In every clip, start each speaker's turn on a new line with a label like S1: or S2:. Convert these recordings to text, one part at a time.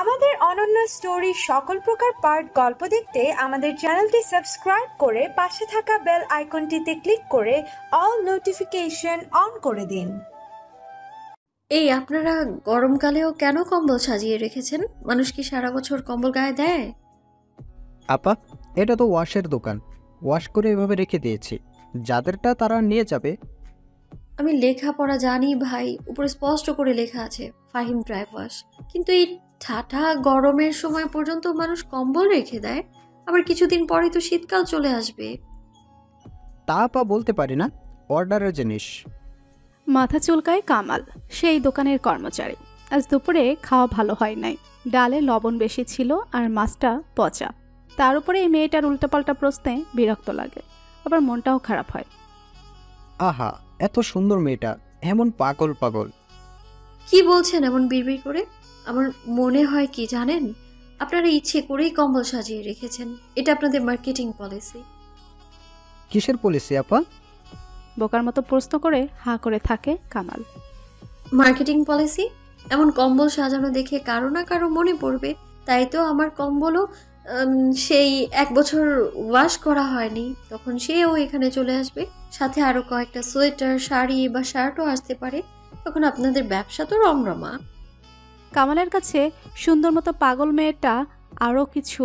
S1: আমাদের অনন্য স্টোরি সকল প্রকার পার্ট গল্প দেখতে আমাদের চ্যানেলটি সাবস্ক্রাইব করে পাশে থাকা বেল আইকনটিতে ক্লিক করে অল নোটিফিকেশন অন করে দিন।
S2: এই আপনারা গরমকালেও কেন কম্বল সাজিয়ে রেখেছেন? মানুষ কি সারা বছর কম্বল গায়ে দেয়?
S3: আপা, এটা তো ওয়াশের দোকান, ওয়াশ করে এভাবে রেখে দিয়েছি, যাদেরটা তারা নিয়ে যাবে।
S2: আমি লেখাপড়া জানি ভাই, উপরে স্পষ্ট করে লেখা আছে ফাহিম ড্রাই ওয়াশ, কিন্তু এই ঠাঠা গরমের সময় পর্যন্ত মানুষ কম্বল রেখে দেয়, আবার কিছুদিন পরেই তো শীতকাল চলে আসবে।
S3: তা আপা বলতে পারি না, অর্ডারের জিনিস।
S4: মাথা চুলকায় কামাল, সেই দোকানের কর্মচারী। আজ দুপুরে খাওয়া ভালো হয় নাই, ডালে লবণ বেশি ছিল আর মাছটা পচা। তার উপরে এই মেয়েটার উল্টাপাল্টা প্রশ্নে বিরক্ত লাগে, আবার মনটাও খারাপ হয়।
S3: আহা, এত সুন্দর মেয়েটা এমন পাগল পাগল।
S2: কি বলছেন এমন বিড়বিড় করে? আমার মনে হয় কি জানেন, আপনারা ইচ্ছে করেই কম্বল সাজিয়ে রেখেছেন। এটা আপনাদের মার্কেটিং পলিসি।
S3: কিসের পলিসি আপা?
S4: বোকার মতো প্রশ্ন করে হাঁ করে থাকে কামাল।
S2: Marketing policy? এমন কম্বল সাজানো দেখে কারো না কারো মনে পড়বে, তাই তো আমার কম্বলও সেই 1 বছর ওয়াশ করা হয়নি, তখন সেও এখানে চলে আসবে, সাথে আরো কয়েকটা সোয়েটার, শাড়ি বা শার্টও আসতে পারে। তখন আপনাদের ব্যবসা তো রমরমা।
S4: কামালের কাছে সুন্দর মতো পাগল মেয়েটা আরও কিছু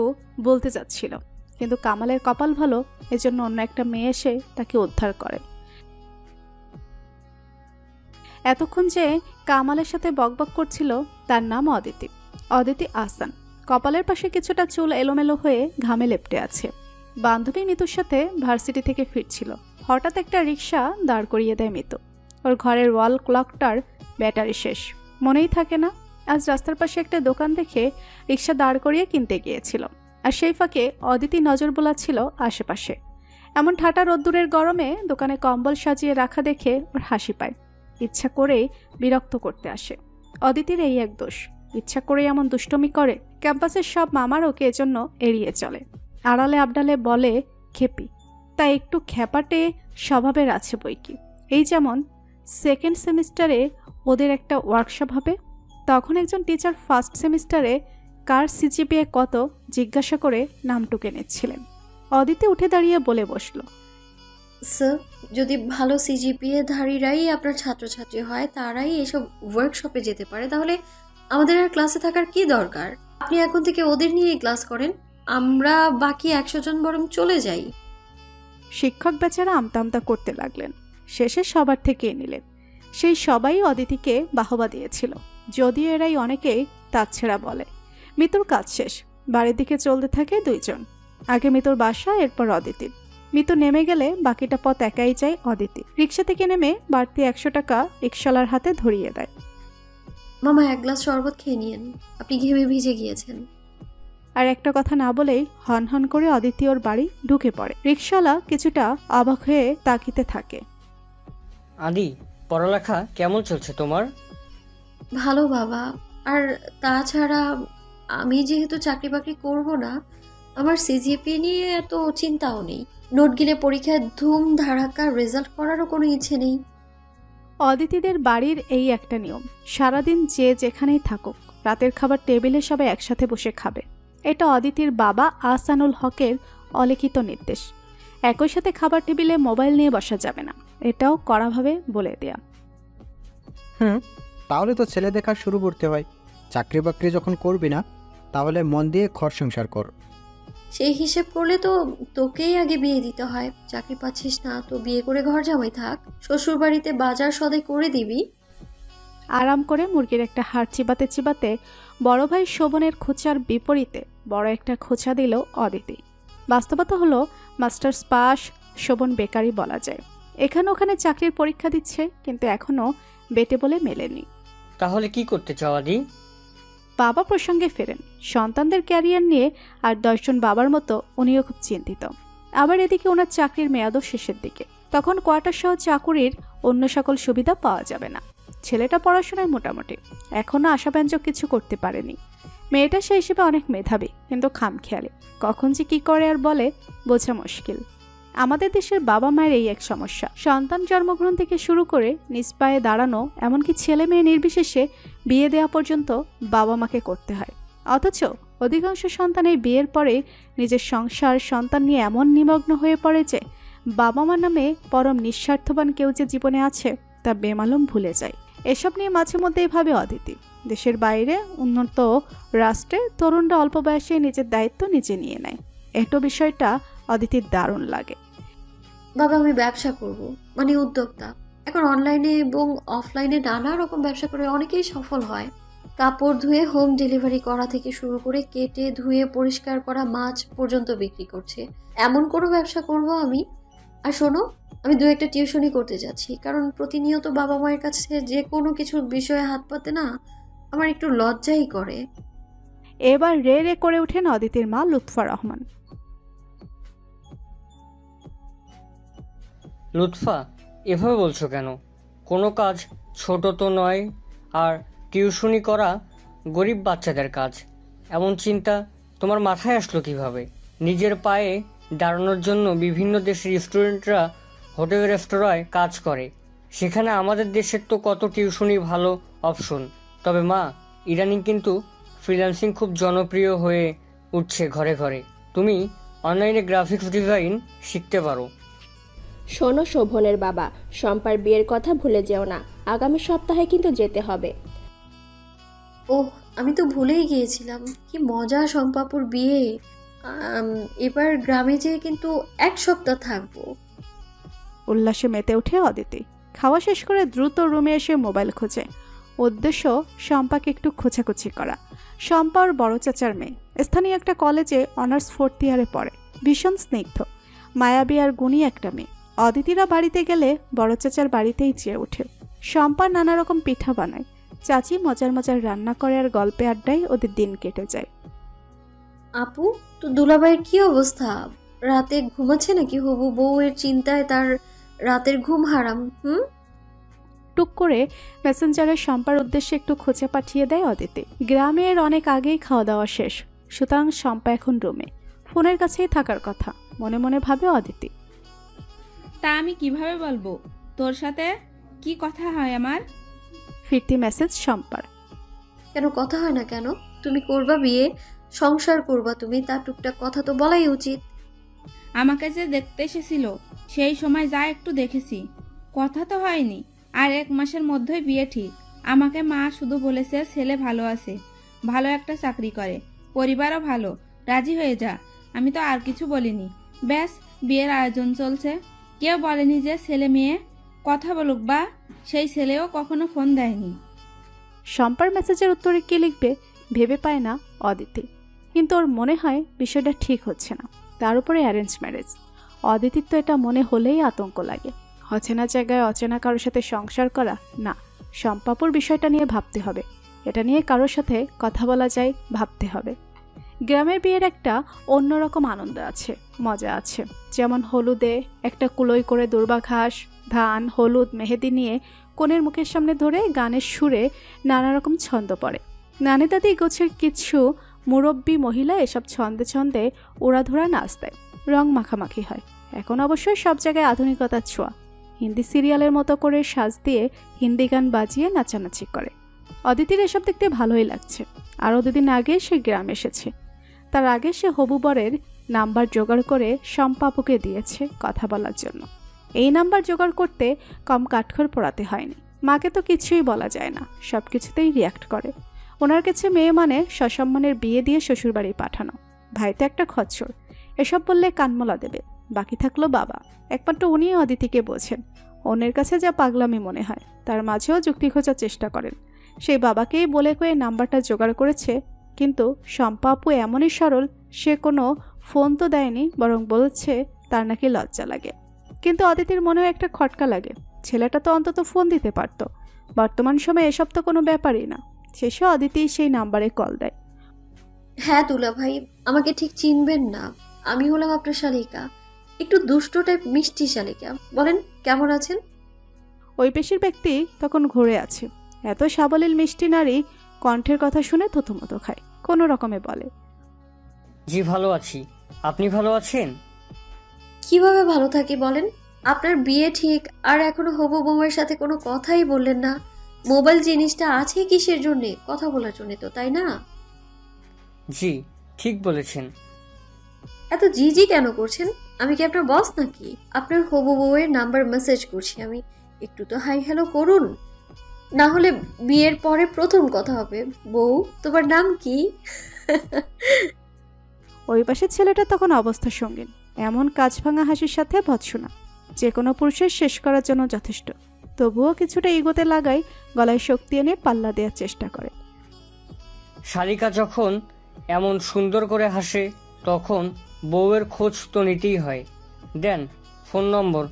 S4: বলতে যাচ্ছিল, কিন্তু কামালের কপাল ভালো, এজন্য অন্য একটা মেয়ে এসে তাকে উদ্ধার করে। এতক্ষণ যে কামালের সাথে বকবক করছিল তার নাম অদিতি। অদিতি আহসান। কপালের পাশে কিছুটা চুল এলোমেলো হয়ে ঘামে লেপ্টে আছে। বান্ধবী মিতুর সাথে ভার্সিটি থেকে ফিরছিল, হঠাৎ একটা রিক্সা দাঁড় করিয়ে দেয় মিতু। ওর ঘরের ওয়াল ক্লকটার ব্যাটারি শেষ, মনেই থাকে না আজ রাস্তার পাশে একটা দোকান দেখে রিক্সা দাঁড় করিয়ে কিনতে গিয়েছিল। আর সেই ফাঁকে অদিতি নজর বোলাচ্ছিল আশেপাশে। এমন ঠাটা রোদ্দুরের গরমে দোকানে কম্বল সাজিয়ে রাখা দেখে ওর হাসি পায়, ইচ্ছা করেই বিরক্ত করতে আসে। অদিতির এই এক দোষ, ইচ্ছা করে এমন দুষ্টমি করে। ক্যাম্পাসের সব মামার ওকে এজন্য এড়িয়ে চলে, আড়ালে আবডালে বলে খেপি। তাই একটু খ্যাপাটে স্বভাবের আছে বইকি। এই যেমন সেকেন্ড সেমিস্টারে ওদের একটা ওয়ার্কশপ হবে, তখন একজন টিচার ফার্স্ট সেমিস্টারে কার সিজিপিএ কত জিজ্ঞাসা করে নাম টুকে নিচ্ছিলেন। অদিতি উঠে দাঁড়িয়ে বলে বসল,
S2: স্যার, যদি ভালো সিজিপিএ ধারীরাই আপনার ছাত্রছাত্রী হয়, তারাই এসব ওয়ার্কশপে যেতে পারে, তাহলে আমাদের আর ক্লাসে থাকার কি দরকার? আপনি এখন থেকে ওদের নিয়েই ক্লাস করেন, আমরা বাকি 100 জন বরং চলে যাই।
S4: শিক্ষক বেচারা আমতা আমতা করতে লাগলেন, শেষে সবার থেকে নিলেন। সেই সবাই অদিতিকে বাহবা দিয়েছিল, যদিও এরাই অনেকেই তাচ্ছেড়া বলে। মিতুর কাজ শেষ, বাড়ির দিকে চলতে থাকে দুইজন। আগে মিতুর বাসা, এরপর অদিতির। মিতু নেমে গেলে বাকিটা পথ একাই যায় অদিতি। রিক্সা থেকে নেমে বাড়তি 100 টাকা রিক্সাওয়ালার হাতে ধরিয়ে দেয়।
S2: মামা, 1 গ্লাস শরবত খেয়ে নিয়েন, আপনি ঘেমে ভিজে গিয়েছেন।
S4: আর একটা কথা না বলেই হন হন করে অদিতি ওর বাড়ি ঢুকে পড়ে। রিক্সাওয়ালা কিছুটা অবাক হয়ে তাকিতে থাকে।
S5: আদি, পড়ালেখা কেমন চলছে তোমার?
S2: ভালো বাবা, আর তাছাড়া আমি যেহেতু চাকরি বাকরি করব না, আমার সিজিপিএ নিয়ে এত চিন্তাও নেই। নোট গিলে পরীক্ষায় ধুম ধাড়াক্কা রেজাল্ট করারও কোনো ইচ্ছে নেই।
S4: অদিতিদের বাড়ির এই একটা নিয়ম, সারাদিন যে যেখানেই থাকুক রাতের খাবার টেবিলে সবাই একসাথে বসে খাবে। এটা অদিতির বাবা আহসানুল হকের অলিখিত নির্দেশ। একই সাথে খাবার টেবিলে মোবাইল নিয়ে বসা যাবে না, এটাও কড়াভাবে বলে দেয়া।
S3: তাহলে তো ছেলে দেখা শুরু করতে হয়। চাকরি বাকরি যখন করবি না, তাহলে মন দিয়ে ঘর সংসার কর।
S2: সেই হিসেব করলে তো তোকেই আগে বিয়ে দিতে হয়। চাকরি পাচ্ছিস না তো বিয়ে করে ঘর জামাই থাক, শ্বশুর বাড়িতে বাজার সদাই করে দিবি।
S4: আরাম করে মুরগির একটা হাড় চিবাতে চিবাতে বড় ভাই শোভনের খোঁচার বিপরীতে বড় একটা খোঁচা দিল অদিতি। বাস্তবতা হলো মাস্টার্স পাস, শোভন বেকারি বলা যায়। এখানে ওখানে চাকরির পরীক্ষা দিচ্ছে, কিন্তু এখনো বেটে বলে মেলেনি।
S5: তাহলে কি করতে চাও আদি?
S4: বাবা প্রসঙ্গে ফেরেন। সন্তানদের ক্যারিয়ার নিয়ে আর 10 জন বাবার মতো উনিও খুব চিন্তিত। আবার এদিকে ওনার চাকরির মেয়াদও শেষের দিকে, তখন কোয়ার্টার সহ চাকুরির অন্য সকল সুবিধা পাওয়া যাবে না। ছেলেটা পড়াশোনায় মোটামুটি, এখনো আশাব্যঞ্জক কিছু করতে পারেনি। মেয়েটা সেই হিসেবে অনেক মেধাবী, কিন্তু খামখেয়ালি। কখন যে কি করে আর বলে বোঝা মুশকিল। আমাদের দেশের বাবা মায়ের এই এক সমস্যা, সন্তান জন্মগ্রহণ থেকে শুরু করে নিজ পায়ে দাঁড়ানো, এমনকি ছেলে মেয়ে নির্বিশেষে বিয়ে দেওয়া পর্যন্ত বাবা মাকে করতে হয়। অথচ অধিকাংশ সন্তান এই বিয়ের পরে নিজের সংসার সন্তান নিয়ে এমন নিমগ্ন হয়ে পড়ে যে বাবা মা নামে পরম নিঃস্বার্থবান কেউ যে জীবনে আছে তা বেমালুম ভুলে যায়। এসব নিয়ে মাঝে মধ্যেই ভাবে অদিতি। দেশের বাইরে উন্নত রাষ্ট্রে তরুণরা অল্প বয়সে নিজের দায়িত্ব নিজে নিয়ে নেয়। এটো বিষয়টা অদিতির দারুণ লাগে।
S2: বাবা আমি ব্যবসা করব, মানে উদ্যোক্তা। এখন অনলাইনে এবং অফলাইনে নানা রকম ব্যবসা করে অনেকেই সফল হয়। কাপড় ধুয়ে হোম ডেলিভারি করা থেকে শুরু করে কেটে ধুয়ে পরিষ্কার করা মাছ পর্যন্ত বিক্রি করছে। এমন কোনো ব্যবসা করব আমি। আর শোনো, আমি 2-1টা টিউশনই করতে যাচ্ছি, কারণ প্রতিনিয়ত বাবা মায়ের কাছে যে কোনো কিছুর বিষয়ে হাত পাতে না আমার একটু লজ্জাই করে।
S4: এবার রে রে করে ওঠেন অদিতির মা লুৎফা রহমান।
S5: লুৎফা, এভাবে বলছো কেন? কোনো কাজ ছোট তো নয়, আর টিউশনি করা গরিব বাচ্চাদের কাজ। এমন চিন্তা তোমার মাথায় আসলো কিভাবে? নিজের পায়ে দাঁড়ানোর জন্য বিভিন্ন দেশের স্টুডেন্টরা হোটেল রেস্তোরাঁয় কাজ করে, সেখানে আমাদের দেশের তো কত টিউশনি ভালো অপশন। তবে মা, ইদানিং কিন্তু ফ্রিল্যান্সিং খুব জনপ্রিয় হয়ে উঠছে ঘরে ঘরে। তুমি অনলাইনে গ্রাফিক্স ডিজাইন শিখতে পারো।
S6: শোনো শোভনের বাবা, শম্পার বিয়ের কথা ভুলে যেও না। আগামী সপ্তাহে কিন্তু যেতে হবে।
S2: ওহ, আমি তো ভুলেই গিয়েছিলাম। কি মজা শম্পাপুর বিয়ে। এবার গ্রামে যেয়ে কিন্তু 1 সপ্তাহ থাকবো।
S4: উল্লাসে মেতে ওঠে অদিতি। খাওয়া শেষ করে দ্রুত রুমে এসে মোবাইল খোঁজে। উদ্দেশ্য শম্পাকে একটু খোঁচাখুচি করা। শম্পা ওর বড় চাচার মেয়ে, স্থানীয় একটা কলেজে অনার্স 4th ইয়ারে পড়ে। ভীষণ স্নিগ্ধ, মায়াবী আর গুণী একটা মেয়ে। অদিতিরা বাড়িতে গেলে বড় চাচার বাড়িতেই চেয়ে ওঠে। শম্পা নানা রকম পিঠা বানায়, চাচি মজার মজার রান্না করে, আর গল্পে আড্ডায় ওদের দিন কেটে যায়।
S2: আপু, তো দুলাভাইয়ের কি অবস্থা? রাতে ঘুমাচ্ছে নাকি? হবু বউয়ের চিন্তায় তার রাতের ঘুম হারাম।
S4: টুক করে মেসেঞ্জারে শম্পার উদ্দেশ্যে একটু খোঁচা পাঠিয়ে দেয় অদিতি। গ্রামের অনেক আগেই খাওয়া দাওয়া শেষ, সুতরাং শম্পা এখন রুমে, ফোনের কাছেই থাকার কথা মনে মনে ভাবে অদিতি।
S7: তা আমি কিভাবে বলবো তোর সাথে কি কথা হয় আমার?
S4: ফিরতি মেসেজ শম্পার।
S2: কেন কথা হয় না কেন? তুমি করবা বিয়ে, সংসার করবা তুমি, তার টুকটাক কথা তো বলাই উচিত।
S7: আমাকে যে দেখতে এসেছিল সেই সময় যা একটু দেখেছি, কথা তো হয়নি। আর 1 মাসের মধ্যেই বিয়ে ঠিক। আমাকে মা শুধু বলেছে ছেলে ভালো আছে, ভালো একটা চাকরি করে, পরিবারও ভালো, রাজি হয়ে যা। আমি তো আর কিছু বলিনি। ব্যাস বিয়ের আয়োজন চলছে। কেউ বলেনি যে ছেলে মেয়ে কথা বলুক, বা সেই ছেলেও কখনো ফোন দেয়নি।
S4: শম্পার মেসেজের উত্তরে কি লিখবে ভেবে পায় না অদিতি, কিন্তু ওর মনে হয় বিষয়টা ঠিক হচ্ছে না। তার উপরে অ্যারেঞ্জ ম্যারেজ। অদিতির তো এটা মনে হলেই আতঙ্ক লাগে। অচেনা জায়গায় অচেনা কারোর সাথে সংসার করা না। শম্পাপুর বিষয়টা নিয়ে ভাবতে হবে, এটা নিয়ে কারোর সাথে কথা বলা যায় ভাবতে হবে। গ্রামের বিয়ের একটা অন্যরকম আনন্দ আছে, মজা আছে। যেমন হলুদে একটা কুলোই করে দুর্বা ঘাস, ধান, হলুদ, মেহেদি নিয়ে কনের মুখের সামনে ধরে গানের সুরে নানা রকম ছন্দ পড়ে। নানি দাদি গোছের কিছু মুরব্বী মহিলা এসব ছন্দে ছন্দে ওড়াধরা নাচ দেয়, রং মাখামাখি হয়। এখন অবশ্যই সব জায়গায় আধুনিকতার ছোঁয়া। হিন্দি সিরিয়ালের মতো করে সাজ দিয়ে হিন্দি গান বাজিয়ে নাচানাচি করে। অদিতির এসব দেখতে ভালোই লাগছে। আরও 2 দিন আগে সে গ্রাম এসেছে। তার আগে সে হবু বরের নাম্বার জোগাড় করে শম্পাপুকে দিয়েছে কথা বলার জন্য। এই নাম্বার জোগাড় করতে কম কাঠখড় পোড়াতে হয়নি। মাকে তো কিছুই বলা যায় না, সব কিছুতেই রিয়াক্ট করে। ওনার কাছে মেয়ে মানে সসম্মানের বিয়ে দিয়ে শ্বশুরবাড়ি পাঠানো। ভাই তো একটা খচ্চর, এসব বললে কানমলা দেবে। বাকি থাকলো বাবা, একমাত্র উনি অদিতিকে বোঝেন। অন্যের কাছে যা পাগলামি মনে হয় তার মাঝেও যুক্তি খোঁজার চেষ্টা করেন। সেই বাবাকেই বলে কয়ে নাম্বারটা জোগাড় করেছে, কিন্তু শম্পা আপু এমনই সরল, সে কোনো ফোন তো দেয়নি, বরং বলছে তার নাকি লজ্জা লাগে। কিন্তু অদিতির মনেও একটা খটকা লাগে, ছেলেটা তো অন্তত ফোন দিতে পারত। বর্তমান সময়ে এসব তো কোনো ব্যাপারই না। শেষে অদিতি সেই নাম্বারে কল দেয়।
S2: হ্যাঁ দুলা ভাই, আমাকে ঠিক চিনবেন না, আমি হলাম আপনার শালিকা, একটু দুষ্ট টাইপ মিষ্টি শালিকা। বলেন কেমন আছেন?
S4: ওই পেশির ব্যক্তি তখন ঘুরে আছে। এত সাবলীল মিষ্টি নারী কণ্ঠের কথা শুনে থতমত খায়, কোনো রকমে বলে,
S5: জি ভালো আছি, আপনি ভালো আছেন?
S2: কিভাবে ভালো থাকি বলেন? আপনার বিয়ে ঠিক, আর এখনো হবু বউয়ের সাথে কোনো কথাই বললেন না। মোবাইল জিনিসটা আছে কিসের জন্যে? কথা বলার জন্য তো, তাই না?
S5: জি, ঠিক বলেছেন।
S2: এত জিজি কেন করছেন? আমি কি আপনার বস নাকি? আপনার হবু বউয়ের নাম্বার মেসেজ করছি আমি, একটু তো হাই হ্যালো করুন। না হলে বিয়ের পরে প্রথম কথা হবে, বউ তোমার নাম কি?
S4: ওই পাশের ছেলেটা তখন অবস্থা সঙ্গীন, এমন কাজ ভাঙা হাসির সাথে ভৎসনা যে কোনো পুরুষের শেষ করার জন্য যথেষ্ট। তবুও কিছুটা ইগোতে লাগাই গলায় শক্তি এনে পাল্লা দেওয়ার চেষ্টা করে।
S5: শালিকা যখন এমন সুন্দর করে হাসে তখন বউয়ের খোঁজ তো নিতেই হয়। দেন ফোন নম্বর,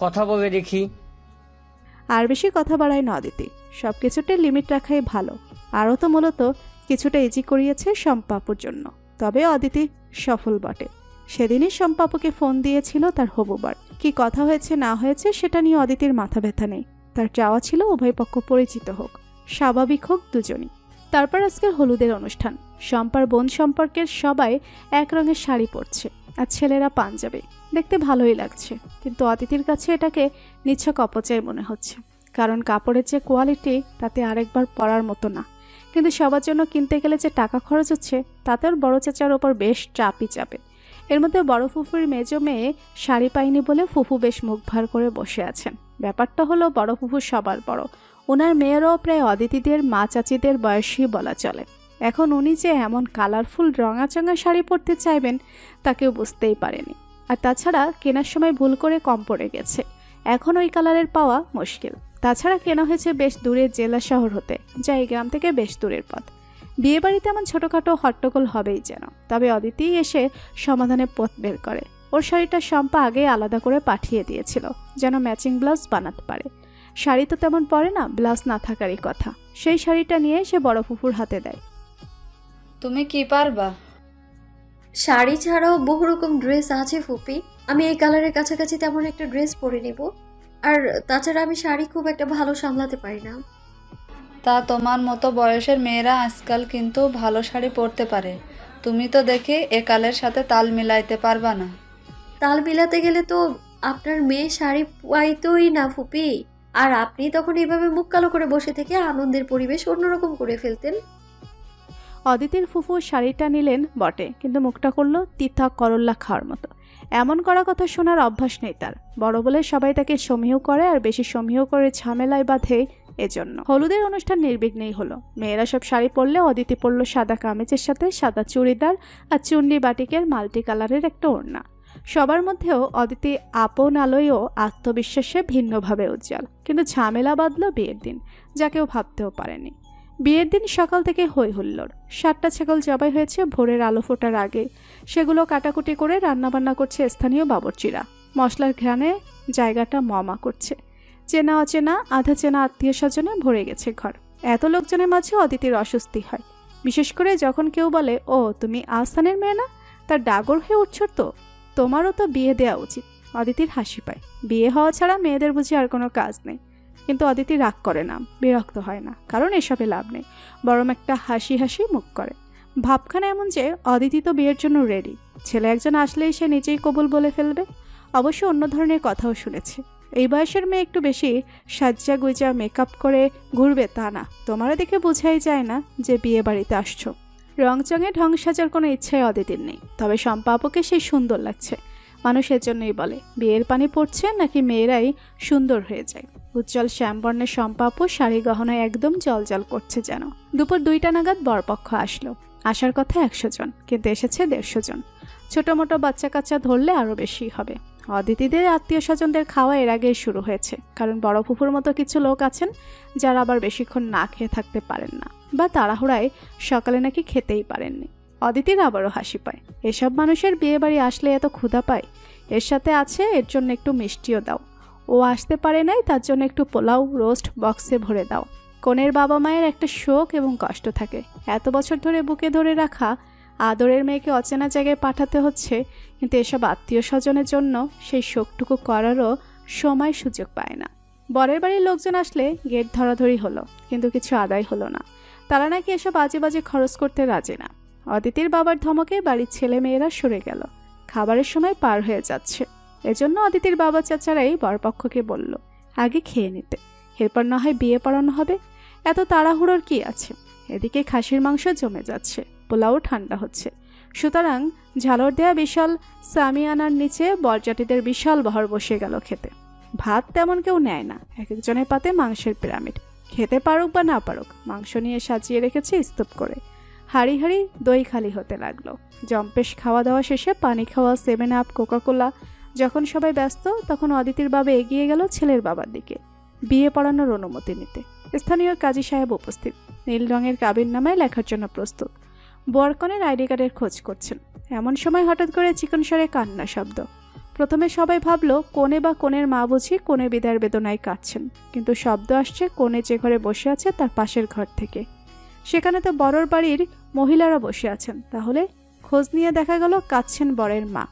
S5: কথা বলে দেখি।
S4: আর বেশি কথা বাড়ায় না অদিতি, সব কিছুতে লিমিট রাখাই ভালো। আরও তো মূলত কিছুটা ইজি করিয়েছে শম্পাপুর জন্য। তবে অদিতি সফল বটে। সেদিনই শম্পাপুকে ফোন দিয়েছিল তার হবুবার। কি কথা হয়েছে না হয়েছে সেটা নিয়ে অদিতির মাথা ব্যথা নেই। তার চাওয়া ছিল উভয় পক্ষ পরিচিত হোক, স্বাভাবিক হোক দুজনই। তারপর আজকের হলুদের অনুষ্ঠান। শম্পার বোন সম্পর্কের সবাই এক রঙের শাড়ি পরছে, আর ছেলেরা পাঞ্জাবি। দেখতে ভালোই লাগছে, কিন্তু অদিতির কাছে এটাকে নিছক অপচয় মনে হচ্ছে। কারণ কাপড়ের যে কোয়ালিটি তাতে আরেকবার পরার মতো না। কিন্তু সবার জন্য কিনতে গেলে যে টাকা খরচ হচ্ছে তাতে ওর বড় চাচার ওপর বেশ চাপই চাপে। এর মধ্যে বড় ফুফুর মেজ মেয়ে শাড়ি পায়নি বলে ফুফু বেশ মুখ ভার করে বসে আছেন। ব্যাপারটা হলো বড় ফুফু সবার বড়, ওনার মেয়েরাও প্রায় অদিতিদের মা চাচিদের বয়সী বলা চলে। এখন উনি যে এমন কালারফুল রঙাচঙা শাড়ি পরতে চাইবেন তা কেউ বুঝতেই পারেনি। আর তাছাড়া কেনার সময় ভুল করে কম পড়ে গেছে, এখন ওই কালারের পাওয়া মুশকিল। তাছাড়া কেনা হয়েছে বেশ দূরের জেলা শহর হতে, যা এই গ্রাম থেকে বেশ দূরের পথ। বিয়ে বাড়িতে এমন ছোটোখাটো হট্টগোল হবেই যেন। তবে অদিতি এসে সমাধানের পথ বের করে। ওর শাড়িটা শম্পা আগে আলাদা করে পাঠিয়ে দিয়েছিল যেন ম্যাচিং ব্লাউজ বানাতে পারে। শাড়ি তো তেমন পরে না, ব্লাউজ না থাকারই কথা। সেই শাড়িটা নিয়ে সে বড় ফুফুর হাতে দেয়।
S8: তুমি কি পারবা?
S2: শাড়ি ছাড়াও বহু রকম ড্রেস আছে ফুপি, আমি এই কালারের কাছাকাছি তেমন একটা ড্রেস পরে নেব। আর তাছাড়া আমি শাড়ি খুব একটা ভালো সামলাতে পারি না।
S8: তা তোমার মতো বয়সের মেয়েরা আজকাল কিন্তু ভালো শাড়ি পরতে পারে। তুমি তো দেখি একালের সাথে তাল মিলাইতে পারবা না।
S2: তাল মিলাতে গেলে তো আপনার মেয়ে শাড়ি পাইতোই না ফুপি, আর আপনি তখন এইভাবে মুখ কালো করে বসে থেকে আনন্দের পরিবেশ অন্যরকম করে ফেলতেন।
S4: অদিতির ফুফু শাড়িটা নিলেন বটে, কিন্তু মুখটা করলো তিতা করল্লা খাওয়ার মতো। এমন করা কথা শোনার অভ্যাস নেই তার। বড় বলে সবাই তাকে সমীহ করে, আর বেশি সমীহ করে ঝামেলায় বাঁধে। এজন্য হলুদের অনুষ্ঠান নির্বিঘ্নেই হলো। মেয়েরা সব শাড়ি পরলে অদিতি পরল সাদা কামিজের সাথে সাদা চুড়িদার আর চুন্ডি বাটিকের মাল্টি কালারের একটা ওড়না। সবার মধ্যেও অদিতি আপন আলোয়ও আত্মবিশ্বাসে ভিন্নভাবে উজ্জ্বল। কিন্তু ঝামেলা বাঁধল বিয়ের দিন, যা কেউ ভাবতেও পারেনি। বিয়ের দিন সকাল থেকে হই হুল্লোড়। 7টা ছাগল জবাই হয়েছে ভোরের আলো ফোটার আগে। সেগুলো কাটাকুটি করে রান্নাবান্না করছে স্থানীয় বাবুর্চিরা। মশলার ঘ্রাণে জায়গাটা মমা করছে। চেনা অচেনা আধা চেনা আত্মীয় স্বজনে ভরে গেছে ঘর। এত লোকজনের মাঝে অদিতির অস্বস্তি হয়, বিশেষ করে যখন কেউ বলে, ও তুমি আহসানের মেয়ে না? তার ডাগর হয়ে উঠছ তো, তোমারও তো বিয়ে দেওয়া উচিত। অদিতির হাসি পায়। বিয়ে হওয়া ছাড়া মেয়েদের বুঝি আর কোনো কাজ নেই। কিন্তু অদিতি রাগ করে না, বিরক্ত হয় না, কারণ এসবে লাভ নেই। বরং একটা হাসি হাসি মুখ করে। ভাবখানা এমন যে অদিতি তো বিয়ের জন্য রেডি। ছেলে একজন আসলেই সে নিজেই কবুল বলে ফেলবে। অবশ্য অন্য ধরনের কথাও শুনেছে। এই বয়সের মেয়ে একটু বেশি সাজ্জা গুজা মেকআপ করে ঘুরবে তা না। তোমারা দেখে বোঝাই যায় না যে বিয়ে বাড়িতে আসছো। রংচঙে ঢং সাজার কোনো ইচ্ছাই অদিতির নেই। তবে শম্পা আপুকে সেই সুন্দর লাগছে। মানুষের জন্যই বলে, বিয়ের পানি পড়ছে নাকি মেয়েরাই সুন্দর হয়ে যায়। উজ্জ্বল শ্যামবর্ণের শম্পা আপু শাড়ি গহনায় একদম জলজল করছে যেন। দুপুর 2টা নাগাদ বরপক্ষ আসলো। আসার কথা 100 জন, কিন্তু এসেছে 150 জন। ছোটো মোটো বাচ্চা কাচ্চা ধরলে আরও বেশি হবে। অদিতিদের আত্মীয় স্বজনদের খাওয়া এর আগেই শুরু হয়েছে, কারণ বড় ফুফুর মতো কিছু লোক আছেন যারা আবার বেশিক্ষণ না খেয়ে থাকতে পারেন না, বা তাড়াহুড়ায় সকালে নাকি খেতেই পারেননি। অদিতির আবারও হাসি পায়। এসব মানুষের বিয়ে বাড়ি আসলে এত ক্ষুধা পায়। এর সাথে আছে, এর জন্য একটু মিষ্টিও দাও। ও আসতে পারে নাই, তার জন্য একটু পোলাও রোস্ট বক্সে ভরে দাও। কনের বাবা মায়ের একটা শোক এবং কষ্ট থাকে। এত বছর ধরে বুকে ধরে রাখা আদরের মেয়েকে অচেনা জায়গায় পাঠাতে হচ্ছে, কিন্তু এসব আত্মীয় স্বজনের জন্য সেই শোকটুকু করারও সময় সুযোগ পায় না। বরের বাড়ির লোকজন আসলে গেট ধরাধরি হলো, কিন্তু কিছু আদায় হলো না। তারা নাকি এসব আজে বাজে খরচ করতে রাজি না। অদিতির বাবার ধমকে বাড়ির ছেলে মেয়েরা সরে গেল। খাবারের সময় পার হয়ে যাচ্ছে। এজন্য অদিতির বাবা চাচারাই বরপক্ষকে বলল আগে খেয়ে নিতে, এরপর না হয় বিয়ে পড়ানো হবে। এত তাড়াহুড়োর কি আছে? এদিকে খাসির মাংস জমে যাচ্ছে, পোলাও ঠান্ডা হচ্ছে। সুতরাং ঝালর দেয়া বিশাল সামিয়ানার নিচে বরযাত্রীদের বিশাল বহর বসে গেল খেতে। ভাত তেমন কেউ নেয় না, এক একজনের পাতে মাংসের পিরামিড। খেতে পারুক বা না পারুক, মাংস নিয়ে সাজিয়ে রেখেছে স্তূপ করে। হাড়ি হাড়ি দই খালি হতে লাগলো। জম্পেশ খাওয়া দাওয়া শেষে পানি খাওয়া, 7 আপ, কোকাকোলা। যখন সবাই ব্যস্ত তখন অদিতির বাবা এগিয়ে গেল ছেলের বাবার দিকে বিয়ে পড়ানোর অনুমতি নিতে। স্থানীয় কাজী সাহেব উপস্থিত, নীল রঙের কাবিননামায় লেখার জন্য প্রস্তুত। বরকনের আইডি কার্ডের খোঁজ করছেন। এমন সময় হঠাৎ করে চিকন স্বরে কান্না শব্দ। প্রথমে সবাই ভাবলো কনে বা কনের মা বুঝি কনে বিদায়ের বেদনায় কাঁদছেন, কিন্তু শব্দ আসছে কনে যে ঘরে বসে আছে তার পাশের ঘর থেকে। সেখানে তো বরের বাড়ির মহিলারা বসে আছেন। তাহলে খোঁজ নিয়ে দেখা গেল কাঁদছেন বরের মা,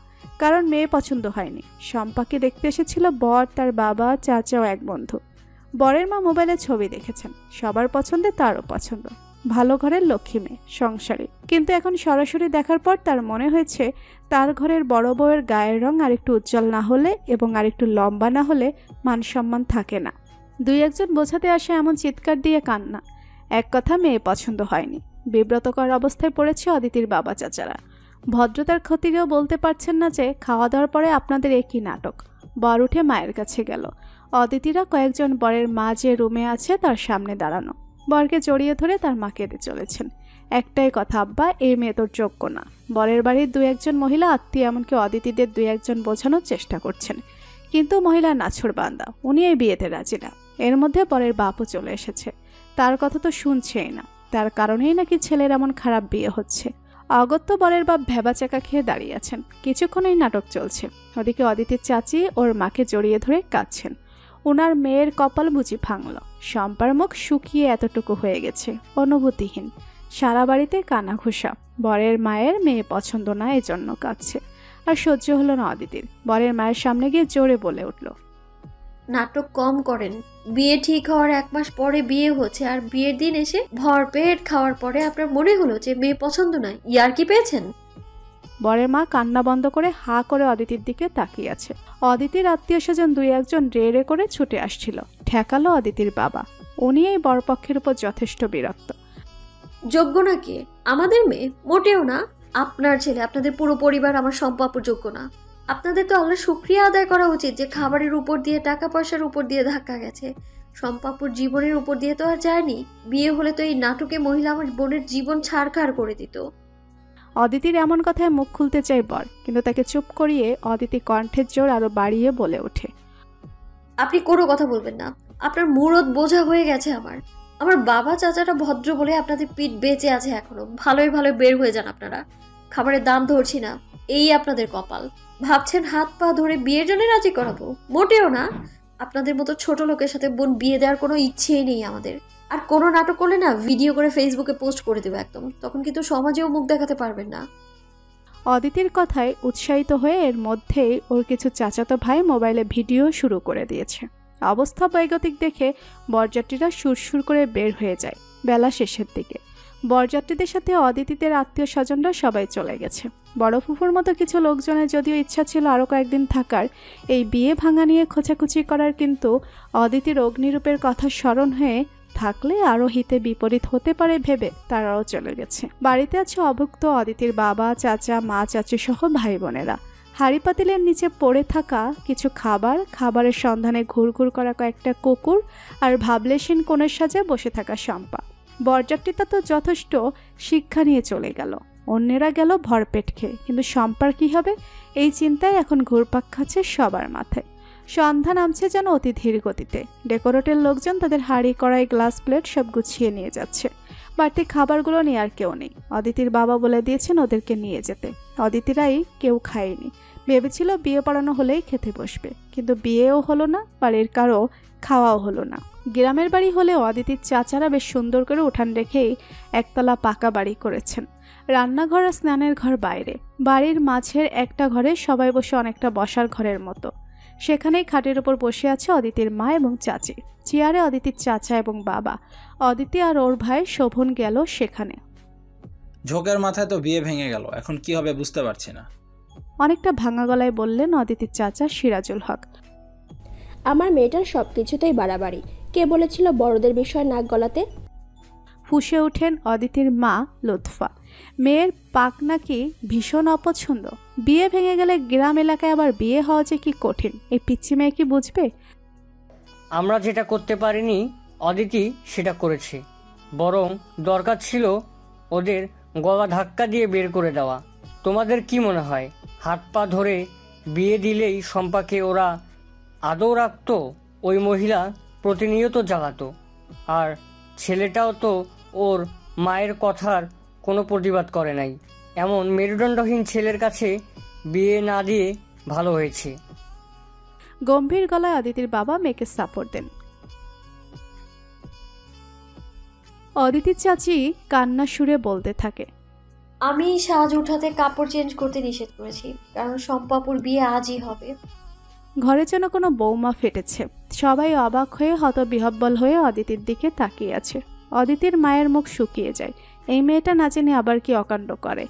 S4: কারণ মেয়ে পছন্দ হয়নি। শম্পাকে দেখতে এসেছিল বর, তার বাবা, চাচা ও এক বন্ধু। বরের মা মোবাইলে ছবি দেখেছেন, সবার পছন্দে তারও পছন্দ, ভালো ঘরের লক্ষ্মী মেয়ে, সংসারী। কিন্তু এখন সরাসরি দেখার পর তার মনে হয়েছে তার ঘরের বড় বউয়ের গায়ের রং আরেকটু উজ্জ্বল না হলে এবং আরেকটু লম্বা না হলে মান সম্মান থাকে না। দুই একজন বোঝাতে আসে এমন চিৎকার দিয়ে কান্না। এক কথা, মেয়ে পছন্দ হয়নি। বিব্রতকর অবস্থায় পড়েছে অদিতির বাবা চাচারা। ভদ্রতার খাতিরেও বলতে পারছেন না যে খাওয়া দাওয়ার পরে আপনাদের একই নাটক। বর উঠে মায়ের কাছে গেল। অদিতিরা কয়েকজন বরের মা যে রুমে আছে তার সামনে দাঁড়ানো। বরকে জড়িয়ে ধরে তার মা কেঁদে চলেছেন। একটাই কথা, আব্বা, এই মেয়ে তোর যোগ্য না। বরের বাড়ির 2-1 মহিলা আত্মীয়, এমনকি অদিতিদের 2-1 বোঝানোর চেষ্টা করছেন, কিন্তু মহিলা নাছোড়বান্দা, উনি এই বিয়েতে রাজি না। এর মধ্যে বরের বাপও চলে এসেছে। তার কথা তো শুনছেই না, তার কারণেই নাকি ছেলের এমন খারাপ বিয়ে হচ্ছে। অগত্য বরের বাপ ভেবাচাকা খেয়ে দাঁড়িয়ে আছেন। কিছুক্ষণেই নাটক চলছে। ওদিকে অদিতির চাচি ওর মাকে জড়িয়ে ধরে কাঁদছেন। ওনার মেয়ের কপাল বুঝি ভাঙল। শম্পার মুখ শুকিয়ে এতটুকু হয়ে গেছে, অনুভূতিহীন। সারা বাড়িতে কানাঘুষা। বরের মায়ের মেয়ে পছন্দ না, এজন্য কাঁদছে। আর সহ্য হলো না অদিতির। বরের মায়ের সামনে গিয়ে জোরে বলে উঠল,
S2: নাটক কম করেন। বিয়ে ঠিক হওয়ার 1 মাস পরে বিয়ে হচ্ছে, আর বিয়ের দিন এসে ভরপেট খাওয়ার পরে আপনার মনে হলো যে মেয়ে পছন্দ নয়। ইয়ার কি পেয়েছেন?
S4: বরের মা কান্না বন্ধ করে হা করে অদিতির দিকে তাকিয়ে আছে। অদিতির আত্মীয় স্বজন 2-1 রে করে ছুটে আসছিল। ঠেকালো অদিতির বাবা। উনি এই বরপক্ষের উপর যথেষ্ট বিরক্ত।
S2: যোগ্য না কে? আমাদের মেয়ে? মোটেও না। আপনার ছেলে, আপনাদের পুরো পরিবার আমার সম্পাপুর যোগ্য না। আপনাদের তো আল্লাহ শুকরিয়া আদায় করা উচিত যে খাবারের উপর দিয়ে, টাকা পয়সার উপর দিয়ে ধাক্কা গেছে, সম্পাপুর জীবনের উপর দিয়ে তো আর যায়নি। বিয়ে হলে তো এই নাটকে মহিলা আমার বোনের জীবন ছাড়খাড় করে দিত।
S4: অদিতির এমন কথায় মুখ খুলতে চাই বর, কিন্তু তাকে চুপ করিয়ে অদিতি কণ্ঠের জোর আরো বাড়িয়ে বলে ওঠে,
S2: আপনি কোনো কথা বলবেন না। আপনার মুরদ বোঝা হয়ে গেছে আমার। আমার বাবা চাচাটা ভদ্র বলে আপনাদের পিঠ বেঁচে আছে এখনো। ভালোই ভালো বের হয়ে যান আপনারা। খাবারের দাম ধরছি না, এই আপনাদের কপাল। ভাবছেন হাত পা ধরে বিয়ের জন্য রাজি করাবো? মোটেও না। আপনাদের মতো ছোট লোকের সাথে বোন বিয়ে দেওয়ার কোনো ইচ্ছেই নেই আমাদের। আর কোনো নাটক করলে না, ভিডিও করে ফেসবুকে পোস্ট করে দেবো একদম। তখন কিন্তু সমাজেও মুখ দেখাতে পারবেন না।
S4: অদিতির কথায় উৎসাহিত হয়ে এর মধ্যেই ওর কিছু চাচাতো ভাই মোবাইলে ভিডিও শুরু করে দিয়েছে। অবস্থা বৈগতিক দেখে বরযাত্রীরা সুরসুর করে বের হয়ে যায়। বেলা শেষের দিকে বরযাত্রীদের সাথে অদিতিদের আত্মীয় স্বজনরা সবাই চলে গেছে। বড় ফুফুর মতো কিছু লোকজনের যদিও ইচ্ছা ছিল আরও কয়েকদিন থাকার, এই বিয়ে ভাঙা নিয়ে খোঁচাখুচি করার, কিন্তু অদিতির অগ্নিরূপের কথা স্মরণ হয়ে থাকলে আরও হিতে বিপরীত হতে পারে ভেবে তারাও চলে গেছে। বাড়িতে আছে অভুক্ত অদিতির বাবা, চাচা, মা, চাচি সহ ভাই বোনেরা। হাঁড়ি পাতিলের নিচে পড়ে থাকা কিছু খাবারের সন্ধানে ঘুরঘুর করা কয়েকটা কুকুর, আর ভাবলেশীন কোণের সাজে বসে থাকা শম্পা। বরযাত্রীটা তো যথেষ্ট শিক্ষা নিয়ে চলে গেল। অন্যেরা গেল ভরপেট খেয়ে, কিন্তু শম্পার কি হবে এই চিন্তায় এখন ঘুরপাক খাচ্ছে সবার মাথায়। সন্ধ্যা নামছে যেন অতি ধীর গতিতে। ডেকোরেটের লোকজন তাদের হাঁড়ি, কড়াই, গ্লাস, প্লেট সব গুছিয়ে নিয়ে যাচ্ছে। বাড়তি খাবারগুলো নিয়ে আর কেউ নেই। অদিতির বাবা বলে দিয়েছেন ওদেরকে নিয়ে যেতে। অদিতিরাই কেউ খায়নি। ভেবেছিল বিয়ে পড়ানো হলেই খেতে বসবে, কিন্তু বিয়েও হলো না, বাড়ির কারো খাওয়াও হলো না। গ্রামের বাড়ি হলেও অদিতির চাচারা বেশ সুন্দর করে উঠান রেখেই একতলা পাকা বাড়ি করেছেন। রান্নাঘর আর স্নানের ঘর বাইরে। বাড়ির মাঝের একটা ঘরে সবাই বসে অনেকটা বসার ঘরের মতো। সেখানেই খাটের উপর বসে আছে অদিতির মা এবং চাচি। চেয়ারে অদিতির চাচা এবং বাবা। অদিতি আর ওর ভাই শোভন গেল সেখানে।
S9: ঝোঁকের মাথায় তো বিয়ে ভেঙে গেল, এখন কি হবে বুঝতে পারছি না।
S4: অনেকটা ভাঙা গলায় বললেন অদিতির চাচা সিরাজুল হক।
S6: আমার মেয়েটার সব কিছুতেই বাড়াবাড়ি। কে বলেছিল বড়দের বিষয় নাক গলাতে?
S4: ফুঁসে ওঠেন অদিতির মা লুৎফা। মেয়ের পাক নাকি ভীষণ অপছন্দ। বিয়ে ভেঙে গেলে গ্রাম এলাকায় আবার বিয়ে হওয়া যে কি কঠিন, এই পিচ্ছি মেয়ে কি বুঝবে?
S5: আমরা যেটা করতে পারিনি অদিতি সেটা করেছে। বরং দরকার ছিল ওদের গলা ধাক্কা দিয়ে বের করে দেওয়া। তোমাদের কি মনে হয় হাত পা ধরে বিয়ে দিলেই শম্পাকে ওরা আদৌ রাখত? ওই মহিলা প্রতিনিয়ত জ্বালাতো, আর ছেলেটাও তো ওর মায়ের কথার কোনো প্রতিবাদ করে নাই। এমন মেরুদণ্ডহীন ছেলের কাছে বিয়ে না দিয়ে ভালো হয়েছে।
S4: গম্ভীর গলায় অদিতির বাবা মেয়েকে সাপোর্ট দেন। অদিতির চাচি কান্না সুরে বলতে থাকে,
S2: আমি সাজ উঠাতে কাপড় চেঞ্জ করতে নিষেধ করেছি, কারণ সম্পাপুর বিয়ে আজই হবে।
S4: ঘরে যেন কোনো বৌমা ফেটেছে। সবাই অবাক হয়ে হতবিহ্বল হয়ে অদিতির দিকে তাকিয়ে আছে। অদিতির মায়ের মুখ শুকিয়ে যায়। এই মেয়েটা না জানি আবার কি অকাণ্ড করে।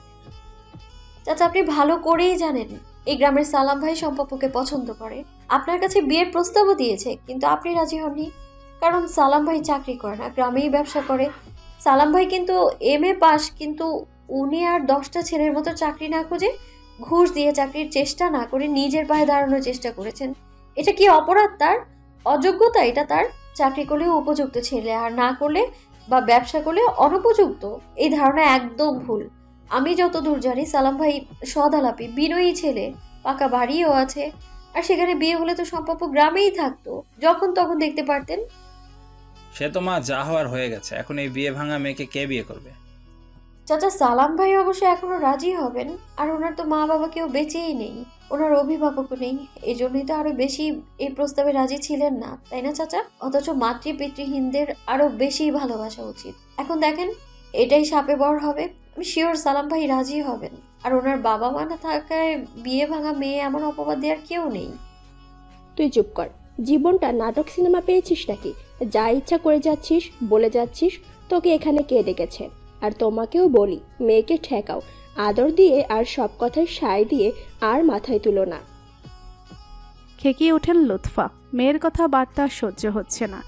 S2: চাচা, আপনি ভালো করেই জানেন এই গ্রামের সালাম ভাই সম্পাপুকে পছন্দ করে। আপনার কাছে বিয়ের প্রস্তাবও দিয়েছে, কিন্তু আপনি রাজি হননি। কারণ সালাম ভাই চাকরি করে না, গ্রামেই ব্যবসা করে। সালাম ভাই কিন্তু MA পাস, কিন্তু উনি আর 10টা ছেলের মতো চাকরি না খুঁজে, ঘুষ দিয়ে চাকরির চেষ্টা না করে নিজের পায়ে দাঁড়ানোর চেষ্টা করেছেন। এটা কি অপরাধ তার? অযোগ্যতা এটা তার? চাকরি করলে উপযুক্ত ছেলে, আর না করলে বা ব্যবসা করলে অনুপযুক্ত। এই ধারণা একদম ভুল। আমি যতদূর জানি সালাম ভাই সদালাপি, বিনয়ী ছেলে, পাকা বাড়িও আছে। আর সেখানে বিয়ে হলে তো সম্পাপ্য গ্রামেই থাকতো, যখন তখন দেখতে পারতেন।
S9: সে তো মা যা হওয়ার হয়ে গেছে, এখন এই বিয়ে ভাঙা মেয়েকে কে বিয়ে করবে?
S2: চাচা, সালাম ভাই অবশ্য এখনো রাজি হবেন। আর ওনার তো মা বাবা কেউ বেঁচেই নেই, ওনার অভিভাবকও নেই। এই জন্যই তো আরো বেশি এই প্রস্তাবে রাজি ছিলেন না, তাই না চাচা? অথচ মাতৃপিতৃহীনদের আরো বেশি ভালোবাসা উচিত। এখন দেখেন, এটাই শাপে বর হবে। আমি শিওর সালাম ভাই রাজি হবেন। আর ওনার বাবা মা না থাকায় বিয়ে ভাঙা মেয়ে এমন অপবাদ দেওয়ার কেউ নেই।
S6: তুই চুপ কর। জীবনটা নাটক সিনেমা পেয়েছিস নাকি? যা ইচ্ছা করে যাচ্ছিস, বলে যাচ্ছিস। তোকে এখানে কে ডেকেছে? আর তোমাকেও বলি, মেয়েকে ঠেকাও, আদর দিয়ে আর সব কথায় সায় দিয়ে আর মাথায় তুলো না।
S4: খেকিয়ে ওঠেন লুৎফা। মেয়ের কথা বার্তা সহ্য হচ্ছে না।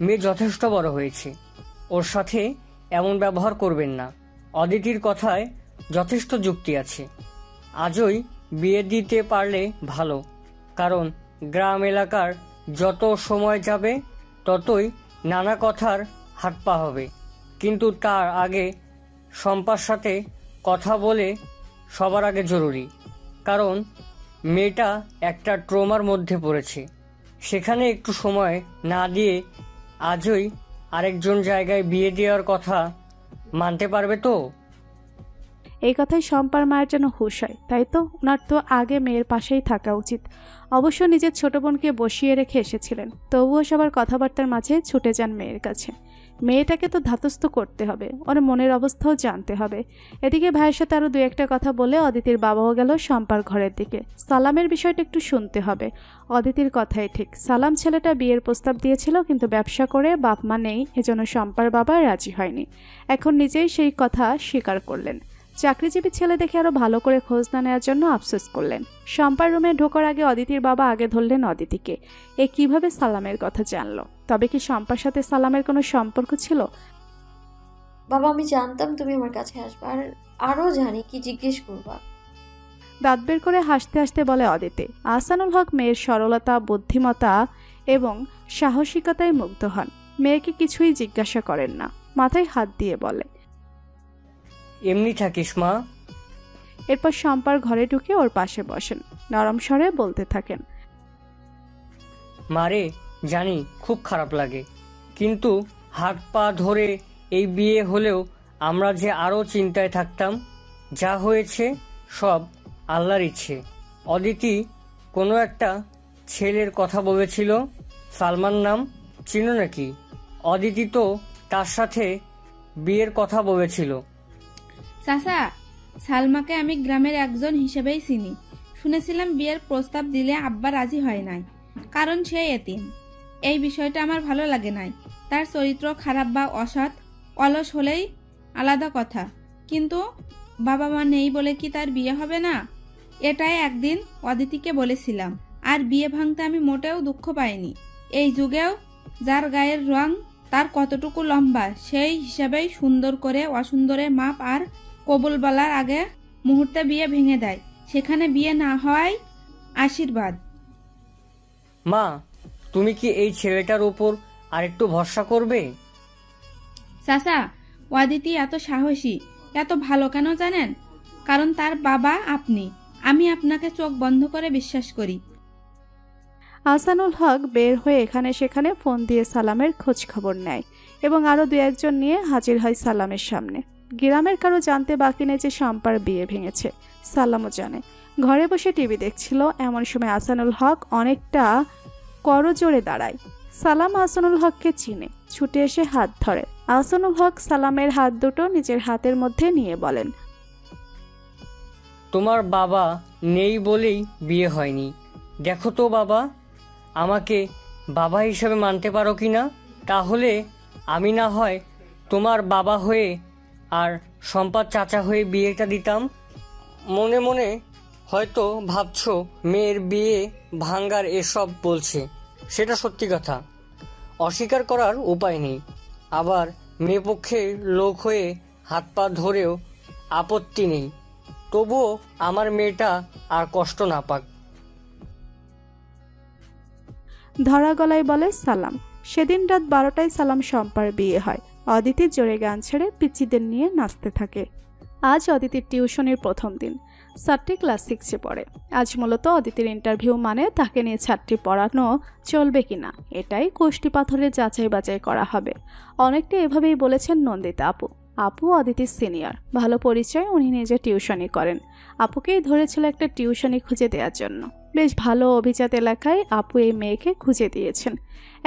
S5: মেয়ে যথেষ্ট বড় হয়েছে, ওর সাথে এমন ব্যবহার করবেন না। অদিতির কথায় যথেষ্ট যুক্তি আছে। আজই বিয়ে দিতে পারলে ভালো, কারণ গ্রাম এলাকার যত সময় যাবে ততই নানা কথার হাত পা হবে। কিন্তু তার আগে শম্পার সাথে কথা বলে সবার আগে জরুরি, কারণ মেয়েটা একটা ট্রমার মধ্যে পড়েছে। সেখানে একটু সময় না দিয়ে আজই আরেকজন জায়গায় বিয়ে দেওয়ার কথা মানতে পারবে তো?
S4: এই কথায় শম্পার মায়ের যেন হুঁশ হয়। তাই তো, ওনার তো আগে মেয়ের পাশেই থাকা উচিত। অবশ্য নিজের ছোট বোনকে বসিয়ে রেখে এসেছিলেন, তবুও সবার কথাবার্তার মাঝে ছুটে যান মেয়ের কাছে। মেয়েটাকে তো ধাতস্থ করতে হবে, ওর মনের অবস্থাও জানতে হবে। এদিকে ভাইয়ের সাথে আরও 2-1টা কথা বলে অদিতির বাবাও গেল শম্পার ঘরের দিকে। সালামের বিষয়টা একটু শুনতে হবে। অদিতির কথাই ঠিক, সালাম ছেলেটা বিয়ের প্রস্তাব দিয়েছিল, কিন্তু ব্যবসা করে বাপ মা নেই, এজন্য শম্পার বাবা রাজি হয়নি। এখন নিজেই সেই কথা স্বীকার করলেন। চাকরিজীবী ছেলে দেখে আরো ভালো করে খোঁজ না নেওয়ার জন্য আফসোস করলেন। শম্পার রুমে ঢোকার আগে অদিতির বাবা আগে ধরলেন অদিতিকে। এ কিভাবে সালামের কথা জানলো? তবে কি শম্পার সাথে সালামের কোনো সম্পর্ক ছিল?
S2: বাবা, আমি জানতাম তুমি আমার কাছে আসবে, আর আরো জানি কি জিজ্ঞেস করবা।
S4: দাঁত বের করে হাসতে হাসতে বলে অদিতি। আহসানুল হক মেয়ের সরলতা, বুদ্ধিমত্তা এবং সাহসিকতায় মুগ্ধ হন। মেয়েকে কিছুই জিজ্ঞাসা করেন না, মাথায় হাত দিয়ে বলে,
S5: এমনি থাকিস মা।
S4: এরপর শম্পার ঘরে ঢুকে ওর পাশে বসেন। নরম স্বরে বলতে থাকেন,
S5: মারে জানি খুব খারাপ লাগে, কিন্তু হাত পা ধরে এই বিয়ে হলেও আমরা যে আরো চিন্তায় থাকতাম। যা হয়েছে সব আল্লাহর ইচ্ছে। অদিতি কোনো একটা ছেলের কথা বলেছিল, সালমান নাম, চিনো নাকি? অদিতি তো তার সাথে বিয়ের কথা বলেছিল।
S7: চাচা, সালমাকে আমি গ্রামের একজন হিসেবেই চিনি। শুনেছিলাম বিয়ের প্রস্তাব দিলে আব্বা রাজি হয় নাই, কারণ সে এতিম। এই বিষয়টা আমার ভালো লাগে নাই। তার চরিত্র খারাপ বা অসৎ, অলস হলেই আলাদা কথা, কিন্তু বাবা মা নেই বলে কি তার বিয়ে হবে না? এটাই একদিন অদিতিকে বলেছিলাম। আর বিয়ে ভাঙতে আমি মোটেও দুঃখ পাইনি। এই যুগেও যার গায়ের রং তার কতটুকু লম্বা সেই হিসাবেই সুন্দর করে অসুন্দরের মাপ আর কবুল বলার আগে মুহূর্তে বিয়ে ভেঙে দেয়। সেখানে বিয়ে না হওয়াই আশীর্বাদ।
S5: মা, তুমি কি এই ছেলেটার উপর আরেকটু ভরসা করবে?
S7: চাচা, অদিতি এত সাহসী, এত ভালো কেন জানেন? কারণ তার বাবা আপনি। আমি আপনাকে চোখ বন্ধ করে বিশ্বাস করি।
S4: আহসানুল হক বের হয়ে এখানে সেখানে ফোন দিয়ে সালামের খোঁজ খবর নেয় এবং আরও 2-1 নিয়ে হাজির হয় সালামের সামনে। গ্রামের কারো জানতে বাকি নেই যে শম্পার বিয়ে ভেঙেছে। সালামও জানে। ঘরে বসে টিভি দেখছিল, এমন সময় আহসানুল হক অনেকটা করজোড়ে দাঁড়ায়। সালাম আহসানুল হককে চিনে, ছুটে এসে হাত ধরে। আহসানুল হক সালামের হাত দুটো নিজের হাতের মধ্যে নিয়ে বলেন,
S5: তোমার বাবা নেই বলেই বিয়ে হয়নি। দেখো তো বাবা, আমাকে বাবা হিসেবে মানতে পারো কি না? তাহলে আমি না হয় তোমার বাবা হয়ে আর সম্পাদ চাচা হয়ে বিয়েটা দিতাম। মনে মনে হয়তো ভাবছো মেয়ের বিয়ে ভাঙ্গার এসব বলছে, সেটা সত্যি কথা, অস্বীকার করার উপায় নেই। আবার মেয়ে পক্ষের লোক হয়ে হাত পা ধরেও আপত্তি নেই। তবুও আমার মেয়েটা আর কষ্ট না পাক।
S4: ধরা গলায় বলে সালাম। সেদিন রাত 12টায় সালাম শম্পার বিয়ে হয়। অদিতি জোরে গান ছেড়ে পিচ্চিদের নিয়ে নাচতে থাকে। আজ অদিতির টিউশনের প্রথম দিন। ছাত্রী ক্লাস 6-এ পড়ে। আজ মূলত অদিতির ইন্টারভিউ, মানে তাকে নিয়ে ছাত্রী পড়ানো চলবে কিনা এটাই কোষ্ঠী পাথরে যাচাই বাছাই করা হবে। অনেকটা এভাবেই বলেছেন নন্দিতা আপু। আপু অদিতির সিনিয়র, ভালো পরিচয়, উনি নিজে টিউশনি করেন। আপুকেই ধরেছিল একটা টিউশনি খুঁজে দেওয়ার জন্য। বেশ ভালো অভিজাত এলাকায় আপু এই মেয়েকে খুঁজে দিয়েছেন।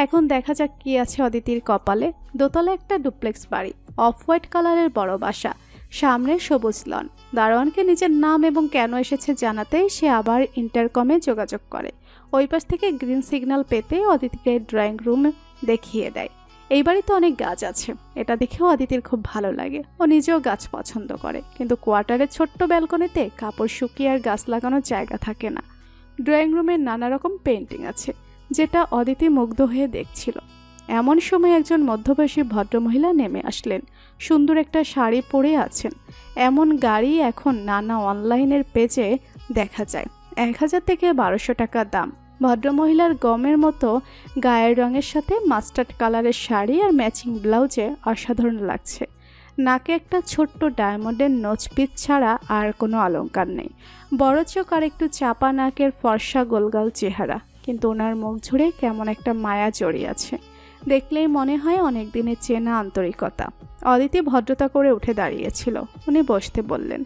S4: এখন দেখা যাক কি আছে অদিতির কপালে। দোতলা একটা ডুপ্লেক্স বাড়ি, অফ হোয়াইট কালারের বড় বাসা, সামনে সবুজ লন। দারোয়ানকে নিজের নাম এবং কেন এসেছে জানাতেই সে আবার ইন্টারকমে যোগাযোগ করে। ওই পাশ থেকে গ্রিন সিগন্যাল পেতে অদিতিকে ড্রয়িং রুম দেখিয়ে দেয়। এই বাড়িতে অনেক গাছ আছে, এটা দেখেও অদিতির খুব ভালো লাগে। ও নিজেও গাছ পছন্দ করে, কিন্তু কোয়ার্টারের ছোট্ট ব্যালকনিতে কাপড় শুকিয়ে আর গাছ লাগানোর জায়গা থাকে না। ড্রয়িং রুমে নানা রকম পেন্টিং আছে, যেটা অদিতি মুগ্ধ হয়ে দেখছিল। এমন সময় একজন মধ্যবয়সী ভদ্রমহিলা নেমে আসলেন। সুন্দর একটা শাড়ি পরে আছেন। এমন গাড়ি এখন নানা অনলাইনের পেজে দেখা যায়। 1000 থেকে 1200 টাকা দাম। ভদ্রমহিলার গমের মতো গায়ের রঙের সাথে মাস্টার্ড কালারের শাড়ি আর ম্যাচিং ব্লাউজে অসাধারণ লাগছে। নাকে একটা ছোট্ট ডায়মন্ডের নোজপিস ছাড়া আর কোনো অলংকার নেই। বড় চোখ আর একটু চাপা নাকের ফর্সা গোলগাল চেহারা, কিন্তু ওনার মুখ জুড়ে কেমন একটা মায়া জড়িয়ে আছে। দেখলেই মনে হয় অনেক দিনের চেনা আন্তরিকতা। অদিতি ভদ্রতা করে উঠে দাঁড়িয়েছিল। উনি বসতে বললেন,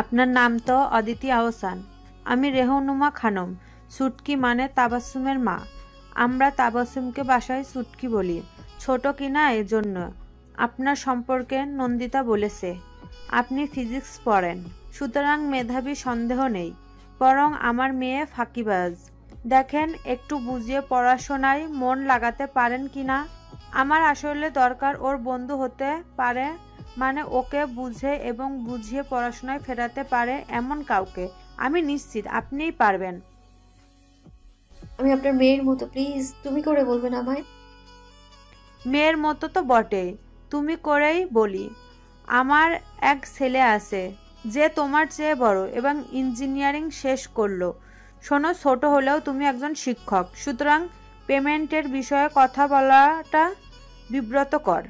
S10: আপনার নাম তো অদিতি আহসান। আমি রেহনুমা খানম, সুটকি মানে তাবাসসুমের মা। আমরা তাবাসসুমকে বাসায় সুটকি বলি, ছোট কিনা এজন্য। আপনার সম্পর্কে নন্দিতা বলেছে আপনি ফিজিক্স পড়েন, সুতরাং মেধাবী সন্দেহ নেই। বরং আমার মেয়ে ফাঁকিবাজ। দেখেন একটু বুঝিয়ে পড়াশোনায় মন লাগাতে পারেন কিনা। আমার আসলে দরকার ওর বন্ধু হতে পারে, মানে ওকে বুঝে এবং বুঝিয়ে পড়াশোনায় ফেরাতে পারে এমন কাউকে। আমি নিশ্চিত আপনিই পারবেন।
S2: আমি আপনার মেয়ের মতো, প্লিজ তুমি করে বলবেন আমায়।
S10: মেয়ের মতো তো বটেই, তুমি করেই বলি। আমার এক ছেলে আছে যে তোমার চেয়ে বড় এবং ইঞ্জিনিয়ারিং শেষ করলো। শোনো, ছোট হলেও তুমি একজন শিক্ষক, সুতরাং পেমেন্টের বিষয়ে কথা বলাটা বিব্রতকর।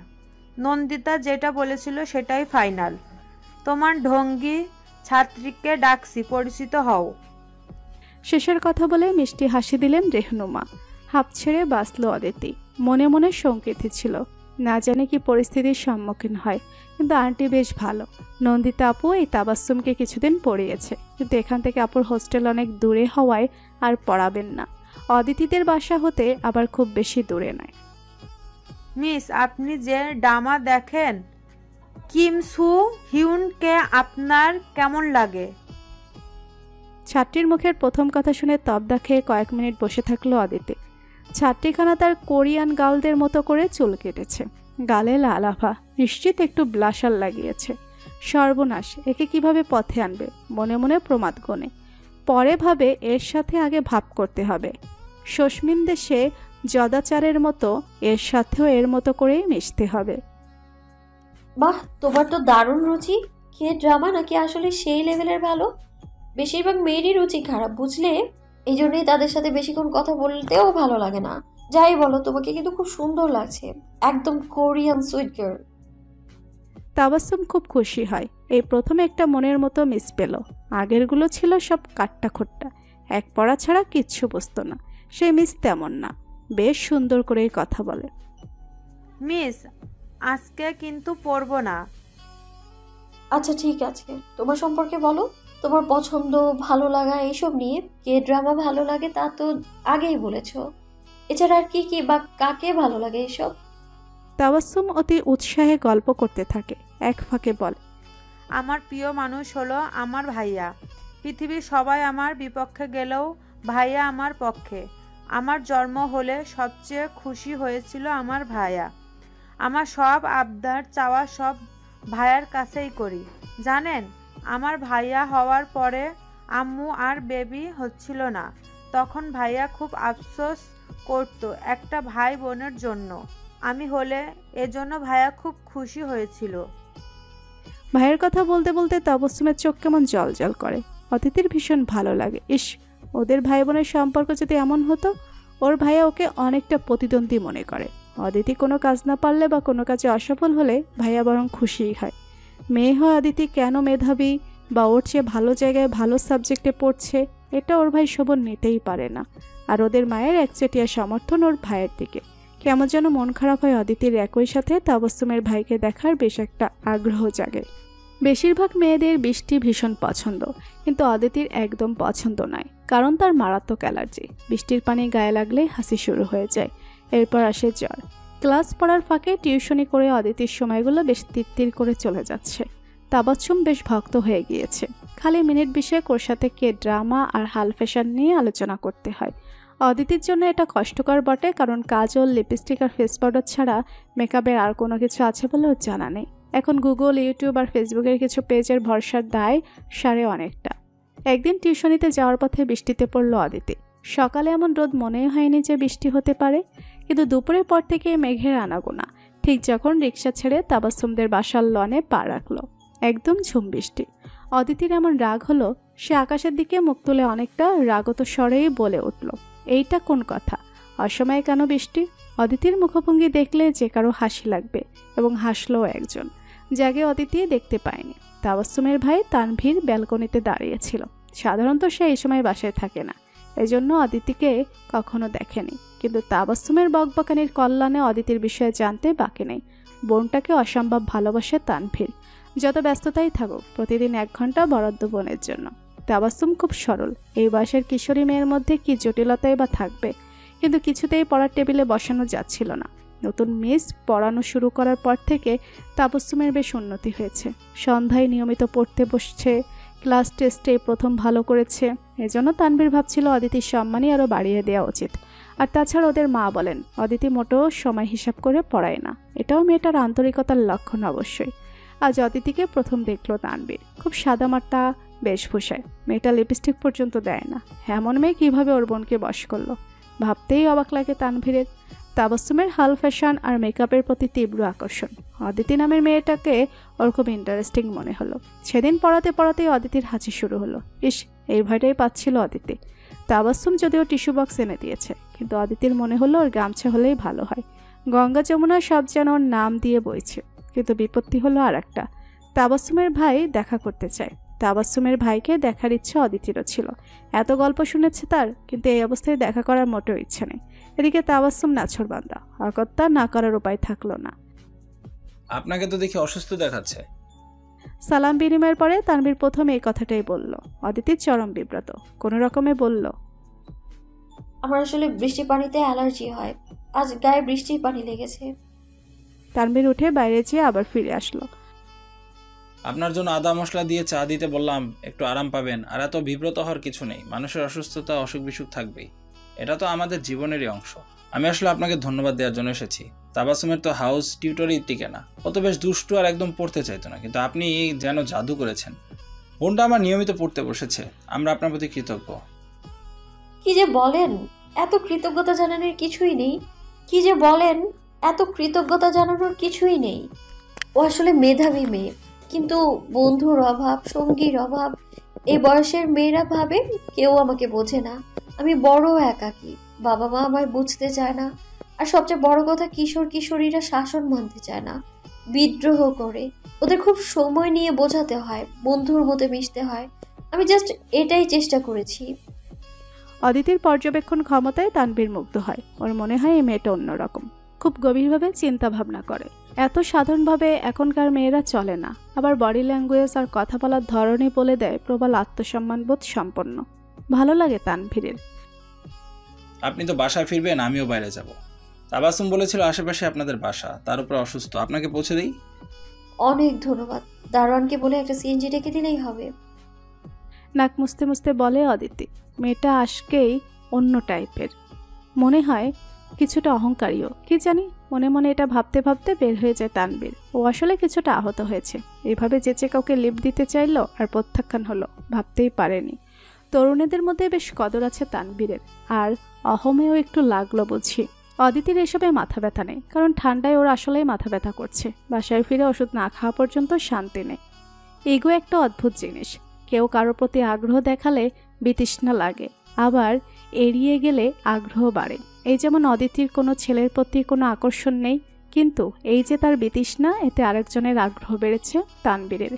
S10: নন্দিতা যেটা বলেছিল সেটাই ফাইনাল। তোমার ঢঙ্গি ছাত্রীকে ডাকছি, পরিচিত হও।
S4: শেষের কথা বলে মিষ্টি হাসি দিলেন রেহনুমা। হাঁপ ছেড়ে বাঁচল অদিতি। মনে মনে শঙ্কিত ছিল, না জানে কি পরিস্থিতির সম্মুখীন হয়। কিন্তু আন্টি বেশ ভালো। নন্দিতা আপু এই তাবাসসুমকে কিছুদিন পড়িয়েছে, কিন্তু এখান থেকে আপুর হোস্টেল অনেক দূরে হওয়ায় আর পড়াবেন না। অদিতিদের বাসা হতে আবার খুব বেশি দূরে নয়।
S10: মিস, আপনি যে ড্রামা দেখেন, কিম সু হিউনকে আপনার কেমন লাগে?
S4: ছাত্রীর মুখের প্রথম কথা শুনে তবদা খেয়ে কয়েক মিনিট বসে থাকলো অদিতি। ছাত্রীখানা তার কোরিয়ান গার্লদের মতো করে চুল কেটেছে, গালে লাল আভা, নিশ্চিত একটু ব্লাশার লাগিয়েছে। সর্বনাশ, একে কিভাবে পথে আনবে? মনে মনে প্রমাদ গণে। পরে ভাবে এর সাথে আগে ভাব করতে হবে। শস্মিন দেশে যদাচারের মতো এর সাথেও এর মতো করেই মিশতে হবে।
S2: বাহ, তোমার তো দারুণ রুচি। কে ড্রামা নাকি আসলে সেই লেভেলের ভালো? বেশিরভাগ মেয়েরই রুচি খারাপ, বুঝলে? এই জন্যই তাদের সাথে বেশিক্ষণ কথা বলতেও ভালো লাগে না। যাই বলো, তোমাকে কিন্তু খুব সুন্দর লাগছে, একদম কোরিয়ান সুইট গার্ল।
S4: তাবাসসুম খুব খুশি হয়। এই প্রথম একটা মনের মতো মিস পেল। আগেরগুলো ছিল সব কাট্টা খোট্টা, এক পড়া ছাড়া কিচ্ছু বুঝতো না। সে মিস তেমন না, বেশ সুন্দর করেই কথা বলে।
S10: মিস, আজকে কিন্তু পড়বো না।
S2: আচ্ছা ঠিক আছে, তোমার সম্পর্কে বলো। তোমার পছন্দ, ভালো লাগা এইসব নিয়ে। কে ড্রামা ভালো লাগে তা তো আগেই বলেছো। এছাড়া আর কি কি বা কাকে ভালো লাগে এসব?
S4: তাবাসসুম অতি উৎসাহে গল্প করতে থাকে। এক ফাঁকে বলে,
S10: আমার প্রিয় মানুষ হলো আমার ভাইয়া। পৃথিবীর সবাই আমার বিপক্ষে গেলেও ভাইয়া আমার পক্ষে। আমার জন্ম হলে সবচেয়ে খুশি হয়েছিল আমার ভাইয়া। আমার সব আবদার চাওয়া সব ভাইয়ার কাছেই করি। জানেন, আমার ভাইয়া হওয়ার পরে আম্মু আর বেবি হচ্ছিল না। তখন ভাইয়া খুব আফসোস করতো একটা ভাই বোনের জন্য। আমি হলে এজন্য ভাইয়া খুব খুশি হয়েছিল।
S4: ভাইয়ের কথা বলতে বলতে তাবাসসুমের চোখ কেমন জল জল করে। অদিতির ভীষণ ভালো লাগে। ইস, ওদের ভাই বোনের সম্পর্ক যদি এমন হতো। ওর ভাইয়া ওকে অনেকটা প্রতিদ্বন্দ্বী মনে করে। অদিতি কোনো কাজ না পারলে বা কোনো কাজে অসফল হলে ভাইয়া বরং খুশিই হয়। মেয়ে হয় অদিতি কেন মেধাবী বা ওর চেয়ে ভালো জায়গায় ভালো সাবজেক্টে পড়ছে, এটা ওর ভাই শোভন নিতেই পারে না। আর ওদের মায়ের একচেটিয়া সমর্থন ওর ভাইয়ের দিকে। কেমন যেন মন খারাপ হয় অদিতির একই সাথে তাবাসসুমের ভাইকে দেখার বেশ একটা আগ্রহ জাগে। বেশিরভাগ মেয়েদের বৃষ্টি ভীষণ পছন্দ, কিন্তু অদিতির একদম পছন্দ নয়, কারণ তার মারাত্মক অ্যালার্জি। বৃষ্টির পানি গায়ে লাগলে হাসি শুরু হয়ে যায়, এরপর আসে জ্বর। ক্লাস পড়ার ফাঁকে টিউশনি করে অদিতির সময়গুলো বেশ তিরতির করে চলে যাচ্ছে। তাবাসসুম বেশ ভক্ত হয়ে গিয়েছে। খালি মিনিট বিশেক ওর সাথে কে ড্রামা আর হাল ফ্যাশন নিয়ে আলোচনা করতে হয়। অদিতির জন্য এটা কষ্টকর বটে, কারণ কাজল, লিপস্টিক আর ফেস পাউডার ছাড়া মেকআপের আর কোনো কিছু আছে বলে ওর জানা নেই। এখন গুগল, ইউটিউব আর ফেসবুকের কিছু পেজের ভরসার দায় সারে অনেকটা। একদিন টিউশনিতে যাওয়ার পথে বৃষ্টিতে পড়ল অদিতি। সকালে এমন রোদ মনেই হয়নি যে বৃষ্টি হতে পারে, কিন্তু দুপুরের পর থেকে মেঘের আনাগোনা। ঠিক যখন রিক্সা ছেড়ে তাবাসসুমদের বাসার লনে পা রাখলো, একদম ঝুম বৃষ্টি। অদিতির এমন রাগ হলো, সে আকাশের দিকে মুখ তুলে অনেকটা রাগত স্বরেই বলে উঠল, এইটা কোন কথা? অসময়ে কেন বৃষ্টি? অদিতির মুখভঙ্গি দেখলে যে কারো হাসি লাগবে, এবং হাসলও একজন, যাকে অদিতি দেখতে পায়নি। তাবাসসুমের ভাই তানভীর ব্যালকনিতে দাঁড়িয়েছিল। সাধারণত সে এই সময় বাসায় থাকে না, এজন্য অদিতিকে কখনো দেখেনি। কিন্তু তাবাসসুমের বকবকানির কল্যাণে অদিতির বিষয়ে জানতে বাকি নেই। বোনটাকে অসম্ভব ভালোবাসে তানভীর। যত ব্যস্ততাই থাকুক, প্রতিদিন 1 ঘন্টা বরাদ্দ বোনের জন্য। তাবাসসুম খুব সরল। এই বয়সের কিশোরী মেয়ের মধ্যে কি জটিলতাই বা থাকবে, কিন্তু কিছুতেই পড়ার টেবিলে বসানো যাচ্ছিল না। নতুন মিস পড়ানো শুরু করার পর থেকে তাবাসসুমের বেশ উন্নতি হয়েছে। সন্ধ্যায় নিয়মিত পড়তে বসছে, ক্লাস টেস্টে প্রথম ভালো করেছে। এজন্য তানভীর ভাবছিল অদিতির সম্মানই আরও বাড়িয়ে দেওয়া উচিত। আর তাছাড়া ওদের মা বলেন অদিতি মোটেও সময় হিসাব করে পড়ায় না। এটাও মেয়েটার আন্তরিকতার লক্ষণ অবশ্যই। আজ অদিতিকে প্রথম দেখলো তানভীর, খুব সাদামাটা বেশভূষায়। মেয়েটা লিপস্টিক পর্যন্ত দেয় না। এমন মেয়ে কীভাবে ওর বোনকে বশ করলো, ভাবতেই অবাক লাগে তানভীরের। তাবাসসুমের হাল ফ্যাশন আর মেকআপের প্রতি তীব্র আকর্ষণ। অদিতি নামের মেয়েটাকে ওর খুব ইন্টারেস্টিং মনে হলো। সেদিন পড়াতে পড়াতেই অদিতির হাসি শুরু হলো। ইস, এই ভয়টাই পাচ্ছিল অদিতি। তাবাসসুম যদিও টিস্যু বক্স এনে দিয়েছে, কিন্তু অদিতির মনে হলো ওর গামছা হলেই ভালো হয়। গঙ্গা যমুনা সব যেন ওর নাম দিয়ে বইছে। কিন্তু বিপত্তি হলো আর একটা, তাবাসসুমের ভাই দেখা করতে চায়। তাবাসসুমের ভাইকে দেখার ইচ্ছা অদিতিরও ছিল। এত গল্প শুনেছে তার, কিন্তু এই অবস্থায় দেখা করার মোটেও ইচ্ছে নেই। এদিকে তাবাসসুম নাছোড়বান্দা, অকর্তা না করার উপায় থাকলো না।
S9: আপনাকে তো দেখি অসুস্থ দেখাচ্ছে।
S4: সালাম বিনিময়ের পরে তানভীর প্রথম এই কথাটাই বলল। অদিতির চরম বিব্রত, কোনো রকমে বলল,
S2: আমার আসলে বৃষ্টির পানিতে অ্যালার্জি হয়, আজ গায়ে বৃষ্টির পানি লেগেছে।
S4: তানভীর উঠে বাইরে যেয়ে আবার ফিরে আসলো।
S9: আপনার জন্য আদা মশলা দিয়ে চা দিতে বললাম, একটু আরাম পাবেন। আর এত বিব্রত হওয়ার কিছু নেই, মানুষের অসুস্থতা অসুখ বিসুখ থাকবেই। এটা তো আমাদের জীবনেরই অংশ। আমি আসলে আপনাকে ধন্যবাদ দেওয়ার জন্য এসেছি। তাবাসুমের তো হাউস টিউটরই টিকে না, ও তো বেশ দুষ্টু আর একদম পড়তে চাইতো না, কিন্তু আপনি যেন জাদু করেছেন। বোনটা আমার নিয়মিত পড়তে বসেছে। আমরা আপনার প্রতি কৃতজ্ঞ।
S2: কি যে বলেন, এত কৃতজ্ঞতা জানানোর কিছুই নেই। কি যে বলেন, এত কৃতজ্ঞতা জানানোর কিছুই নেই। ও আসলে মেধাবী মেয়ে, কিন্তু বন্ধুর অভাব, সঙ্গীর অভাব। এই বয়সের মেয়েরা ভাবে কেউ আমাকে বোঝে না, আমি বড় একাকী, বাবা মা আমায় বুঝতে চায় না। আর সবচেয়ে বড় কথা, কিশোর কিশোরীরা শাসন মানতে চায় না, বিদ্রোহ করে। ওদের খুব সময় নিয়ে বোঝাতে হয়, বন্ধুর মতো মিশতে হয়। আমি জাস্ট এটাই চেষ্টা করেছি।
S4: অদিতির পর্যবেক্ষণ ক্ষমতায় তানভীর মুগ্ধ হয়। ওর মনে হয় এই মেয়েটা অন্যরকম, খুব গভীরভাবে চিন্তা ভাবনা করে। এত সাধারণভাবে এখনকার মেয়েরা চলে না। আবার বডি ল্যাঙ্গুয়েজ আর কথা বলার ধরনই বলে দেয় প্রবল আত্মসম্মানবোধ সম্পন্ন। ভালো লাগে তানভীরের।
S9: আপনি তো বাসায় ফিরবেন, আমিও বাইরে যাব। তাবাসুম বলেছিল আশেপাশে আপনাদের বাসা, তার উপর অসুস্থ, আপনাকে পৌঁছে দিই?
S2: অনেক ধন্যবাদ। দারোয়ানকে বলে একটা সিএনজি ডেকে দিলেই হবে।
S4: নাক মুছতে মুছতে বলে অদিতি। মেয়েটা আজকেই অন্য টাইপের, মনে হয় কিছুটা অহংকারীও, কি জানি। মনে মনে এটা ভাবতে ভাবতে বের হয়ে যায় তানভীর। ও আসলে কিছুটা আহত হয়েছে। এভাবে যেচে কাউকে লিফট দিতে চাইলো আর প্রত্যাখ্যান হলো, ভাবতেই পারেনি। তরুণীদের মধ্যে বেশ কদর আছে তানভীরের, আর অহমেও একটু লাগলো বুঝি। অদিতির এসবে মাথা ব্যথা নেই, কারণ ঠান্ডায় ওর আসলেই মাথা ব্যথা করছে। বাসায় ফিরে ওষুধ না খাওয়া পর্যন্ত শান্তি নেই। ইগো একটা অদ্ভুত জিনিস। কেউ কারোর প্রতি আগ্রহ দেখালে বিতৃষ্ণা লাগে, আবার এড়িয়ে গেলে আগ্রহ বাড়ে। এই যেমন অদিতির কোনো ছেলের প্রতি কোনো আকর্ষণ নেই, কিন্তু এই যে তার বিতৃষ্ণা, এতে আরেকজনের আগ্রহ বেড়েছে তানভীরের।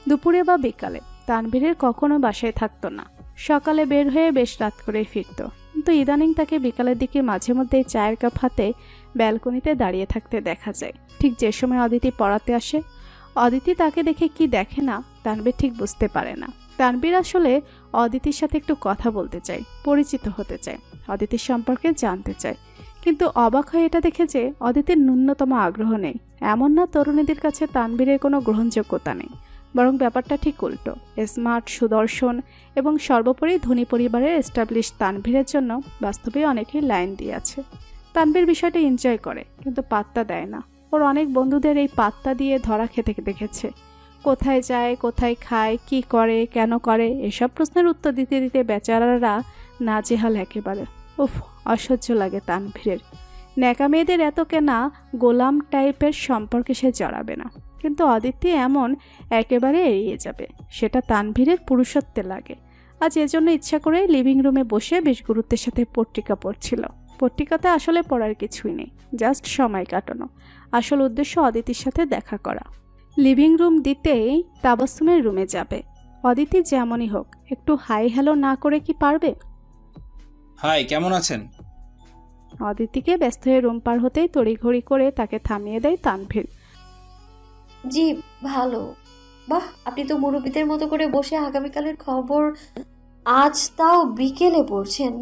S4: দুপুরে বা বিকালে তানভীরের কখনো বাসায় থাকতো না। সকালে বের হয়ে বেশ রাত করে ফিরত, কিন্তু ইদানিং তাকে বিকালের দিকে মাঝে মধ্যে চায়ের কাপ হাতে ব্যালকনিতে দাঁড়িয়ে থাকতে দেখা যায়। ঠিক যে সময় অদিতি পড়াতে আসে। অদিতি তাকে দেখে কি দেখে না তানভীর ঠিক বুঝতে পারে না। তানভীর আসলে অদিতির সাথে একটু কথা বলতে চায়, পরিচিত হতে চায়, অদিতির সম্পর্কে জানতে চায়। কিন্তু অবাক হয়ে এটা দেখে যে অদিতির ন্যূনতম আগ্রহ নেই। এমন না তরুণীদের কাছে তানভীরের কোনো গ্রহণযোগ্যতা নেই, বরং ব্যাপারটা ঠিক উল্টো। স্মার্ট, সুদর্শন এবং সর্বোপরি ধনী পরিবারের এস্টাবলিশ তানভীরের জন্য বাস্তবে অনেকেই লাইন দিয়ে আছে। তানভীর বিষয়টা এনজয় করে, কিন্তু পাত্তা দেয় না। ওর অনেক বন্ধুদের এই পাত্তা দিয়ে ধরা খেতে দেখেছে। কোথায় যায়, কোথায় খায়, কি করে, কেন করে, এসব প্রশ্নের উত্তর দিতে দিতে বেচারারা নাজেহাল একেবারে। উফ, অসহ্য লাগে তানভীরের। ন্যাকা মেয়েদের এত কেনা গোলাম টাইপের সম্পর্কে সে জড়াবে না, কিন্তু অদিতি এমন একেবারে এড়িয়ে যাবে। সেটা তানভীরের পুরুষত্বে লাগে। আজ এজন্য ইচ্ছা করে লিভিং রুমে বসে বেশ গুরুত্বের সাথে পত্রিকা পড়ছিল। পত্রিকাতে আসলে পড়ার কিছুই নেই, জাস্ট সময় কাটানো। আসল উদ্দেশ্য অদিতির সাথে দেখা করা। লিভিং রুম দিতেই তাবাসুমের রুমে যাবে। অদিতি যেমনই হোক একটু হাই হ্যালো না করে কি পারবে?
S9: হাই, কেমন আছেন?
S4: অদিতিকে ব্যস্ত হয়ে রুম পার হতেই তড়িঘড়ি করে তাকে থামিয়ে দেয় তানভীর।
S2: জি ভালো। বাহ, আপনি তো মুরব্বীদের মতো করে বসে আগামীকালের খবর আজ তাও বিকেলে পড়ছেন।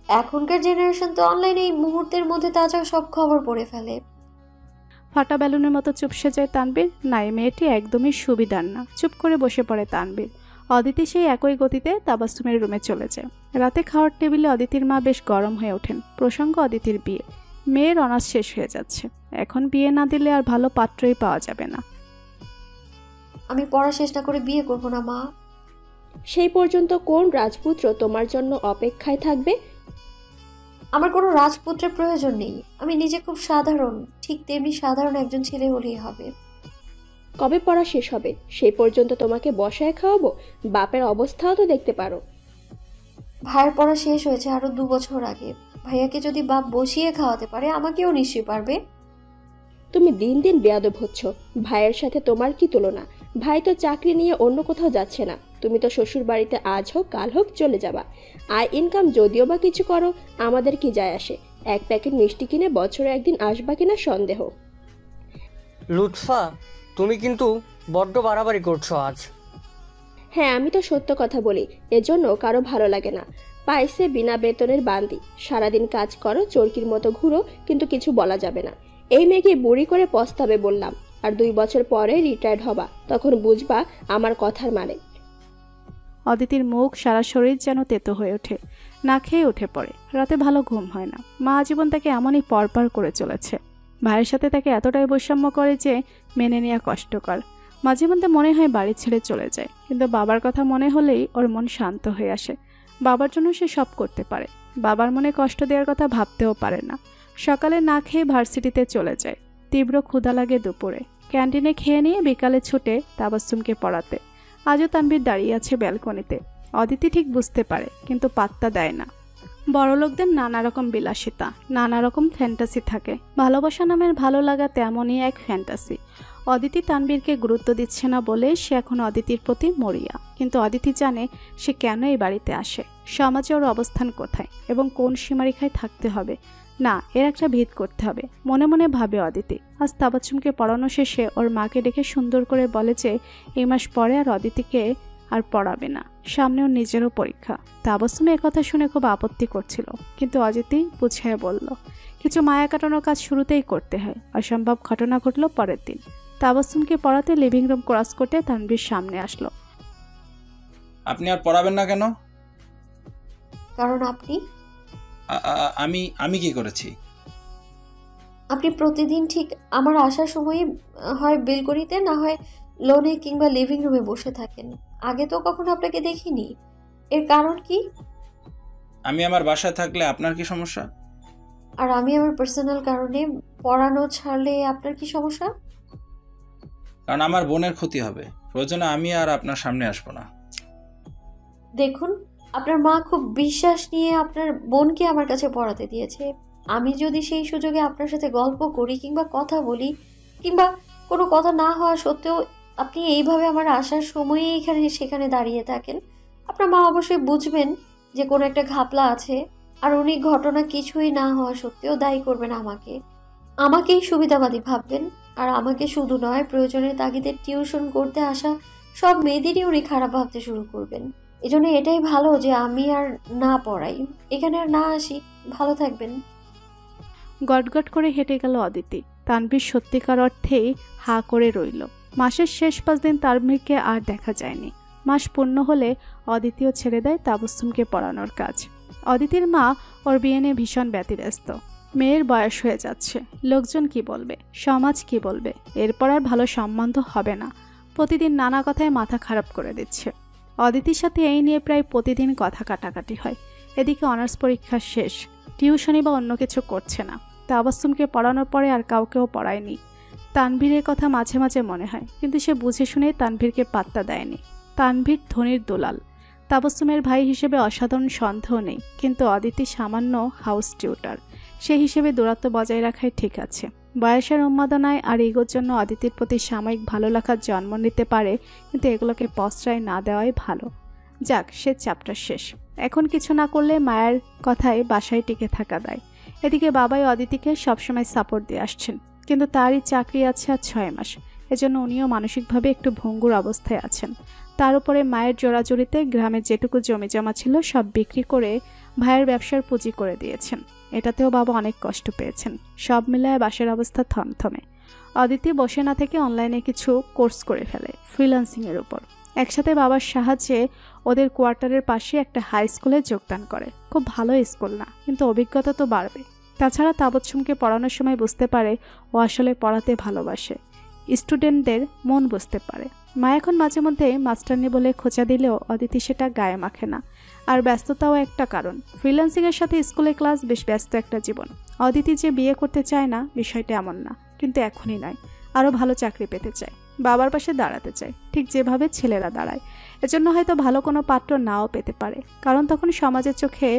S2: এখনকার জেনারেশন তো অনলাইনে এই মুহূর্তের মধ্যে তাজা সব খবর পড়ে ফেলে।
S4: ফাটা বেলুনের মতো চুপসে যায় তানভীর। না, এই মেয়েটি একদমই সুবিধার না। চুপ করে বসে পড়ে তানভীর। অদিতি সেই একই গতিতে তাবাসুমের রুমে চলে যায়। রাতে খাওয়ার টেবিলে অদিতির মা বেশ গরম হয়ে ওঠেন। প্রসঙ্গ অদিতির বিয়ে। মেয়ের অনার্স শেষ হয়ে যাচ্ছে, এখন বিয়ে না দিলে আর ভালো পাত্রই পাওয়া যাবে না।
S2: আমি পড়া শেষ না করে বিয়ে করব না মা।
S6: সেই পর্যন্ত কোন রাজপুত্র তোমার জন্য অপেক্ষায় থাকবে?
S2: আমার কোনো রাজপুত্রের প্রয়োজন নেই। আমি নিজে খুব সাধারণ, ঠিক তেমনি সাধারণ একজন ছেলে হলেই হবে।
S6: কবে পড়া শেষ হবে? সেই পর্যন্ত তোমাকে বসায় খাওয়াবো। বাপের অবস্থাও তো দেখতে পারো।
S2: ভাইয়ের পড়া শেষ হয়েছে আরো 2 বছর আগে। ভাইয়াকে যদি বাপ বসিয়ে খাওয়াতে পারে, আমাকেও নিশ্চয়ই পারবে।
S6: তুমি দিন দিন বেয়াদব হচ্ছ। ভাইয়ের সাথে তোমার কি তুলনা? ভাই তো চাকরি নিয়ে অন্য কোথাও যাচ্ছে না। তুমি তো শ্বশুর বাড়িতে আজ হোক কাল হোক চলে যাবা। আয় ইনকাম যদিও বা কিছু করো, আমাদের কি যায় আসে? এক প্যাকেট মিষ্টি কিনে বছরে একদিন আসবা কিনা সন্দেহ।
S5: লুৎফা, তুমি কিন্তু বড্ড বাড়াবাড়ি করছো আজ।
S6: হ্যাঁ, আমি তো সত্য কথা বলি, এজন্য কারো ভালো লাগে না। পাইছে বিনা বেতনের বান্দি। সারাদিন কাজ করো, চরকির মতো ঘুরো, কিন্তু কিছু বলা যাবে না। এই মেয়েকে বুড়ি করে পস্তাবে বললাম, আর 2 বছর পরে রিটায়ার্ড হবা, তখন বুঝবা আমার কথার মানে।
S4: অদিতির মুখ, সারা শরীর যেন তেতো হয়ে ওঠে। না খেয়ে উঠে পড়ে। রাতে ভালো ঘুম হয় না। মা আজীবন তাকে এমনই পরপার করে চলেছে। ভাইয়ের সাথে তাকে এতটাই বৈষম্য করে যে মেনে নেওয়া কষ্টকর। মাঝে মধ্যে মনে হয় বাড়ি ছেড়ে চলে যায়, কিন্তু বাবার কথা মনে হলেই ওর মন শান্ত হয়ে আসে। বাবার জন্য সে সব করতে পারে। বাবার মনে কষ্ট দেওয়ার কথা ভাবতেও পারে না। সকালে না খেয়ে ভার্সিটিতে চলে যায়। তীব্র ক্ষুধা লাগে দুপুরে। ক্যান্টিনে খেয়ে নিয়ে বিকালে ছুটে তাবাসসুমকে পড়াতে। আজও তানভীর দাঁড়িয়ে আছে ব্যালকনিতে। অদিতি ঠিক বুঝতে পারে, কিন্তু পাত্তা দেয় না। বড়লোকদের নানা রকম বিলাসিতা, নানা রকম ফ্যান্টাসি থাকে। ভালোবাসা নামের ভালো লাগা তেমনই এক ফ্যান্টাসি। অদিতি তানভীরকে গুরুত্ব দিচ্ছে না বলে সে এখন অদিতির প্রতি মরিয়া। কিন্তু অদিতি জানে সে কেন এই বাড়িতে আসে, সমাজে ওর অবস্থান কোথায় এবং কোন সীমারেখায় থাকতে হবে। না, এর একটা ভিত করতে হবে। মনে মনে ভাবে অদিতি। আজ তাবাসসুমকে পড়ানো শেষে ওর মাকে ডেকে সুন্দর করে বলে যে এই মাস পরে আর অদিতিকে আর পড়াবে না, সামনে ওর নিজেরও পরীক্ষা। তাবাসসুম কথা শুনে খুব আপত্তি করছিল, কিন্তু অদিতি বুঝিয়ে বলল কিছু মায়া কাটানোর কাজ শুরুতেই করতে হয়। অসম্ভব ঘটনা ঘটল পরের দিন। তাবাসসুমকে পড়াতে লিভিং রুম ক্রস করতে তানভীর সামনে আসলো।
S9: আপনি আর পড়াবেন না কেন?
S2: কারণ আপনি
S9: আমি কি করেছি?
S2: আপনি প্রতিদিন ঠিক আমার আসার সময় হয় বেলকনিতে, না হয় লোনে কিংবা লিভিং রুমে বসে থাকেন। আগে তো কখনো আপনাকে দেখিনি। এর কারণ কি?
S9: আমি আমার বাসায় থাকলে আপনার কি সমস্যা?
S2: আর আমি আমার পার্সোনাল কারণে পড়ানো ছাড়লে আপনার কি সমস্যা?
S9: কারণ আমার বোনের ক্ষতি হবে। প্রয়োজনে আমি আর আপনার সামনে আসবো না।
S2: দেখুন, আপনার মা খুব বিশ্বাস নিয়ে আপনার বোনকে আমার কাছে পড়াতে দিয়েছে। আমি যদি সেই সুযোগে আপনার সাথে গল্প করি কিংবা কথা বলি, কিংবা কোনো কথা না হওয়া সত্ত্বেও আপনি এইভাবে আমার আসার সময়ে এখানে সেখানে দাঁড়িয়ে থাকেন, আপনার মা অবশ্যই বুঝবেন যে কোনো একটা ঘাপলা আছে। আর উনি ঘটনা কিছুই না হওয়া সত্ত্বেও দায়ী করবেন আমাকেই সুবিধাবাদী ভাববেন। আর আমাকে শুধু নয়, প্রয়োজনের তাগিদে টিউশন করতে আসা সব মেয়েদেরই উনি খারাপ ভাবতে শুরু করবেন। এজন্য এটাই ভালো যে আমি আর না পড়াই, এখানে আর না আসি। ভালো থাকবেন।
S4: গটগট করে হেঁটে গেল অদিতি। তানভীর সত্যিকার অর্থেই হা করে রইল। মাসের শেষ 5 দিন তানভীরকে আর দেখা যায়নি। মাস পূর্ণ হলে অদিতিও ছেড়ে দেয় তাবাসসুমকে পড়ানোর কাজ। অদিতির মা ওর বিয়ে নিয়ে ভীষণ ব্যতিব্যস্ত। মেয়ের বয়স হয়ে যাচ্ছে, লোকজন কি বলবে, সমাজ কি বলবে, এরপর আর ভালো সম্বন্ধ হবে না। প্রতিদিন নানা কথায় মাথা খারাপ করে দিচ্ছে। অদিতির সাথে এই নিয়ে প্রায় প্রতিদিন কথা কাটাকাটি হয়। এদিকে অনার্স পরীক্ষা শেষ, টিউশনি বা অন্য কিছু করছে না। তাবাসসুমকে পড়ানোর পরে আর কাউকেও পড়ায়নি। তানভীরের কথা মাঝে মাঝে মনে হয়, কিন্তু সে বুঝে শুনে তানভীরকে পাত্তা দেয়নি। তানভীর ধনির দুলাল, তাবাসসুমের ভাই হিসেবে অসাধারণ সন্দেহ নেই, কিন্তু অদিতি সামান্য হাউস টিউটার। সে হিসেবে দূরত্ব বজায় রাখাই ঠিক আছে। বয়সের উন্মাদনায় আর ইগোর জন্য অদিতির প্রতি সাময়িক ভালো লাগার জন্ম নিতে পারে, কিন্তু এগুলোকে প্রশ্রয় না দেওয়াই ভালো। যাক, সে চ্যাপ্টার শেষ। এখন কিছু না করলে মায়ের কথায় বাসায় টিকে থাকা দেয়। এদিকে বাবাই অদিতিকে সবসময় সাপোর্ট দিয়ে আসছেন, কিন্তু তারই চাকরি আছে আর 6 মাস। এজন্য উনিও মানসিকভাবে একটু ভঙ্গুর অবস্থায় আছেন। তার উপরে মায়ের জোড়াজুড়িতে গ্রামে যেটুকু জমি জমা ছিল সব বিক্রি করে ভাইয়ের ব্যবসার পুঁজি করে দিয়েছেন। এটাতেও বাবা অনেক কষ্ট পেয়েছেন। সব মিলায় বাসার অবস্থা থমথমে। অদিতি বসে না থেকে অনলাইনে কিছু কোর্স করে ফেলে ফ্রিল্যান্সিংয়ের উপর। একসাথে বাবার সাহায্যে ওদের কোয়ার্টারের পাশে একটা হাই স্কুলে যোগদান করে। খুব ভালো স্কুল না, কিন্তু অভিজ্ঞতা তো বাড়বে। তাছাড়া তাবাসসুমকে পড়ানোর সময় বুঝতে পারে ও আসলে পড়াতে ভালোবাসে, স্টুডেন্টদের মন বুঝতে পারে। মা এখন মাঝে মধ্যে মাস্টারনি বলে খোঁচা দিলেও অদিতি সেটা গায়ে মাখে না। আর ব্যস্ততাও একটা কারণ। ফ্রিল্যান্সিংয়ের সাথে স্কুলের ক্লাস, বেশ ব্যস্ত একটা জীবন। অদিতি যে বিয়ে করতে চায় না বিষয়টা এমন না, কিন্তু এখনই নয়। আরও ভালো চাকরি পেতে চায়, বাবার পাশে দাঁড়াতে চায়, ঠিক যেভাবে ছেলেরা দাঁড়ায়। এজন্য হয়তো ভালো কোনো পাত্র নাও পেতে পারে, কারণ তখন সমাজের চোখে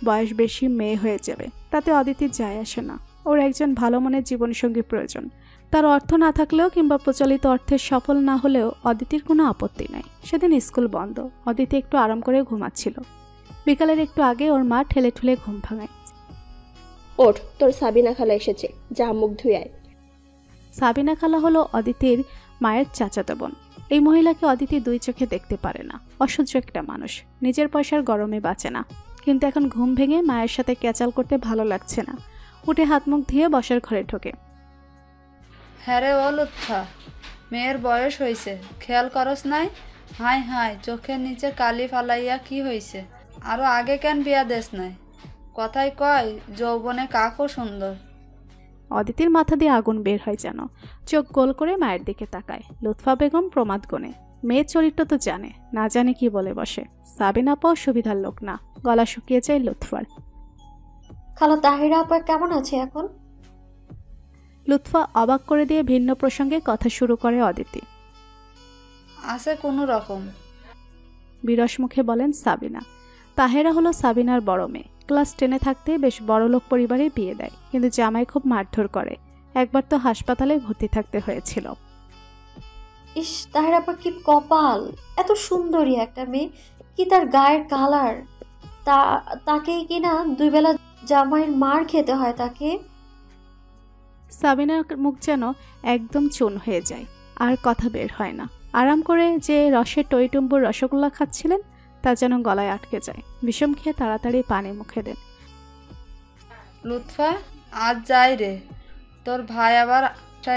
S4: বয়স বেশি মেয়ে হয়ে যাবে। তাতে অদিতির যায় আসে না। ওর একজন ভালো মনের জীবনসঙ্গী প্রয়োজন। তার অর্থ না থাকলেও কিংবা প্রচলিত অর্থে সফল না হলেও অদিতির কোনো আপত্তি নাই। সেদিন স্কুল বন্ধ। অদিতি একটু আরাম করে ঘুমাচ্ছিল। বিকালের একটু আগে ওর মা ঠেলে ঠুলে ঘুম ভাঙায়।
S6: ওঠ, তোর সাবিনা খালা এসেছে, যা মুখ ধুয়ে আয়।
S4: সাবিনা খালা হলো অদিতির মায়ের চাচাতো বোন। এই মহিলাকে অদিতি 2 চোখে দেখতে পারে না। অসহ্য একটা মানুষ, নিজের পয়সার গরমে বাঁচে না। কিন্তু এখন ঘুম ভেঙে মায়ের সাথে ক্যাচাল করতে ভালো লাগছে না। উঠে হাত মুখ ধুয়ে বসার ঘরে ঢোকে।
S8: হ্যাঁ রে ও লুৎফা, মেয়ের বয়স হয়েছে, খেয়াল করস নাই? হাই হাই, চোখের নিচে কালি ফালাইয়া কি হয়েছে? আরো আগে কেন বিয়া দেশ নাই? কথাই কয় যৌবনে কাকও সুন্দর।
S4: অদিতির মাথা দিয়ে আগুন বের হয় যেন। চোখ গোল করে মায়ের দিকে তাকায়। লুৎফা বেগম প্রমাদ গনে। মেয়ের চরিত্র তো জানে, না জানে কি বলে বসে। সাবিনা আপাও সুবিধার লোক না, গলা শুকিয়ে যায় লুৎফার।
S2: খালা তাহিরা আপা কেমন আছে এখন?
S4: লুৎফা অবাক করে দিয়ে ভিন্ন প্রসঙ্গে কথা শুরু করে অদিতি।
S8: আছে কোনো রকম।
S4: বিরস মুখে বলেন সাবিনা। তাহেরা হলো সাবিনার বড় মেয়ে। ক্লাস 10-এ থাকতে বেশ বড়লোক পরিবারে বিয়ে দেয়, কিন্তু জামাই খুব মারধর করে। একবার তো হাসপাতালে ভর্তি থাকতে হয়েছিল।
S2: ইস, তাহিরা আপা কি কপাল! এত সুন্দরী একটা মেয়ে, কি তার গায়ের কালার! তাকেই কিনা 2 বেলা জামাইয়ের মার খেতে হয় তাকে।
S4: সাবিনার মুখ যেন একদম চুন হয়ে যায়, আর কথা বের হয় না। আরাম করে যে রসে টইটুম্বুর রসগোল্লা খাচ্ছিলেন তা যেন গলায় আটকে যায়। বিষম খেয়ে তাড়াতাড়ি পানি মুখে দেন।
S8: লুৎফা, আজ যাই রে, তোর ভাই আবার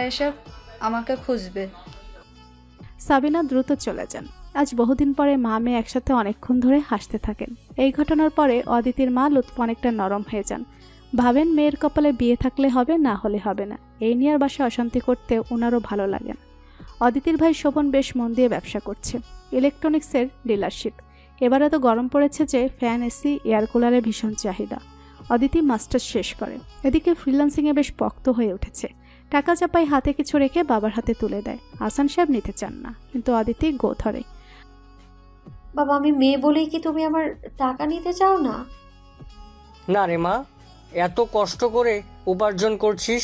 S8: এসে আমাকে খুঁজবে।
S4: সাবিনা দ্রুত চলে যান। আজ বহুদিন পরে মা মেয়ে একসাথে অনেকক্ষণ ধরে হাসতে থাকেন। এই ঘটনার পরে অদিতির মা লুৎফা অনেকটা নরম হয়ে যান। ভাবেন মেয়ের কপালে বিয়ে থাকলে হবে, না হলে হবে না। এই নিয়ে আর বাসায় অশান্তি করতে ওনারও ভালো লাগে না। অদিতির ভাই শোভন বেশ মন দিয়ে ব্যবসা করছে, ইলেকট্রনিক্সের ডিলারশিপ। এবারে তো গরম পড়েছে যে ফ্যান, এসি, এয়ার কুলারের ভীষণ চাহিদা। অদিতি মাস্টার্স শেষ করে, এদিকে ফ্রিল্যান্সিংয়ে বেশ পক্ত হয়ে উঠেছে। টাকা চাপাই হাতে কিছু রেখে বাবার হাতে তুলে দেয়। হাসান সাহেব নিতে চান না, কিন্তু অদিতি গো ধরে।
S2: বাবা, আমি মেয়ে বলেই কি তুমি আমার টাকা নিতে চাও না?
S5: না রে মা, এত কষ্ট করে উপার্জন করছিস,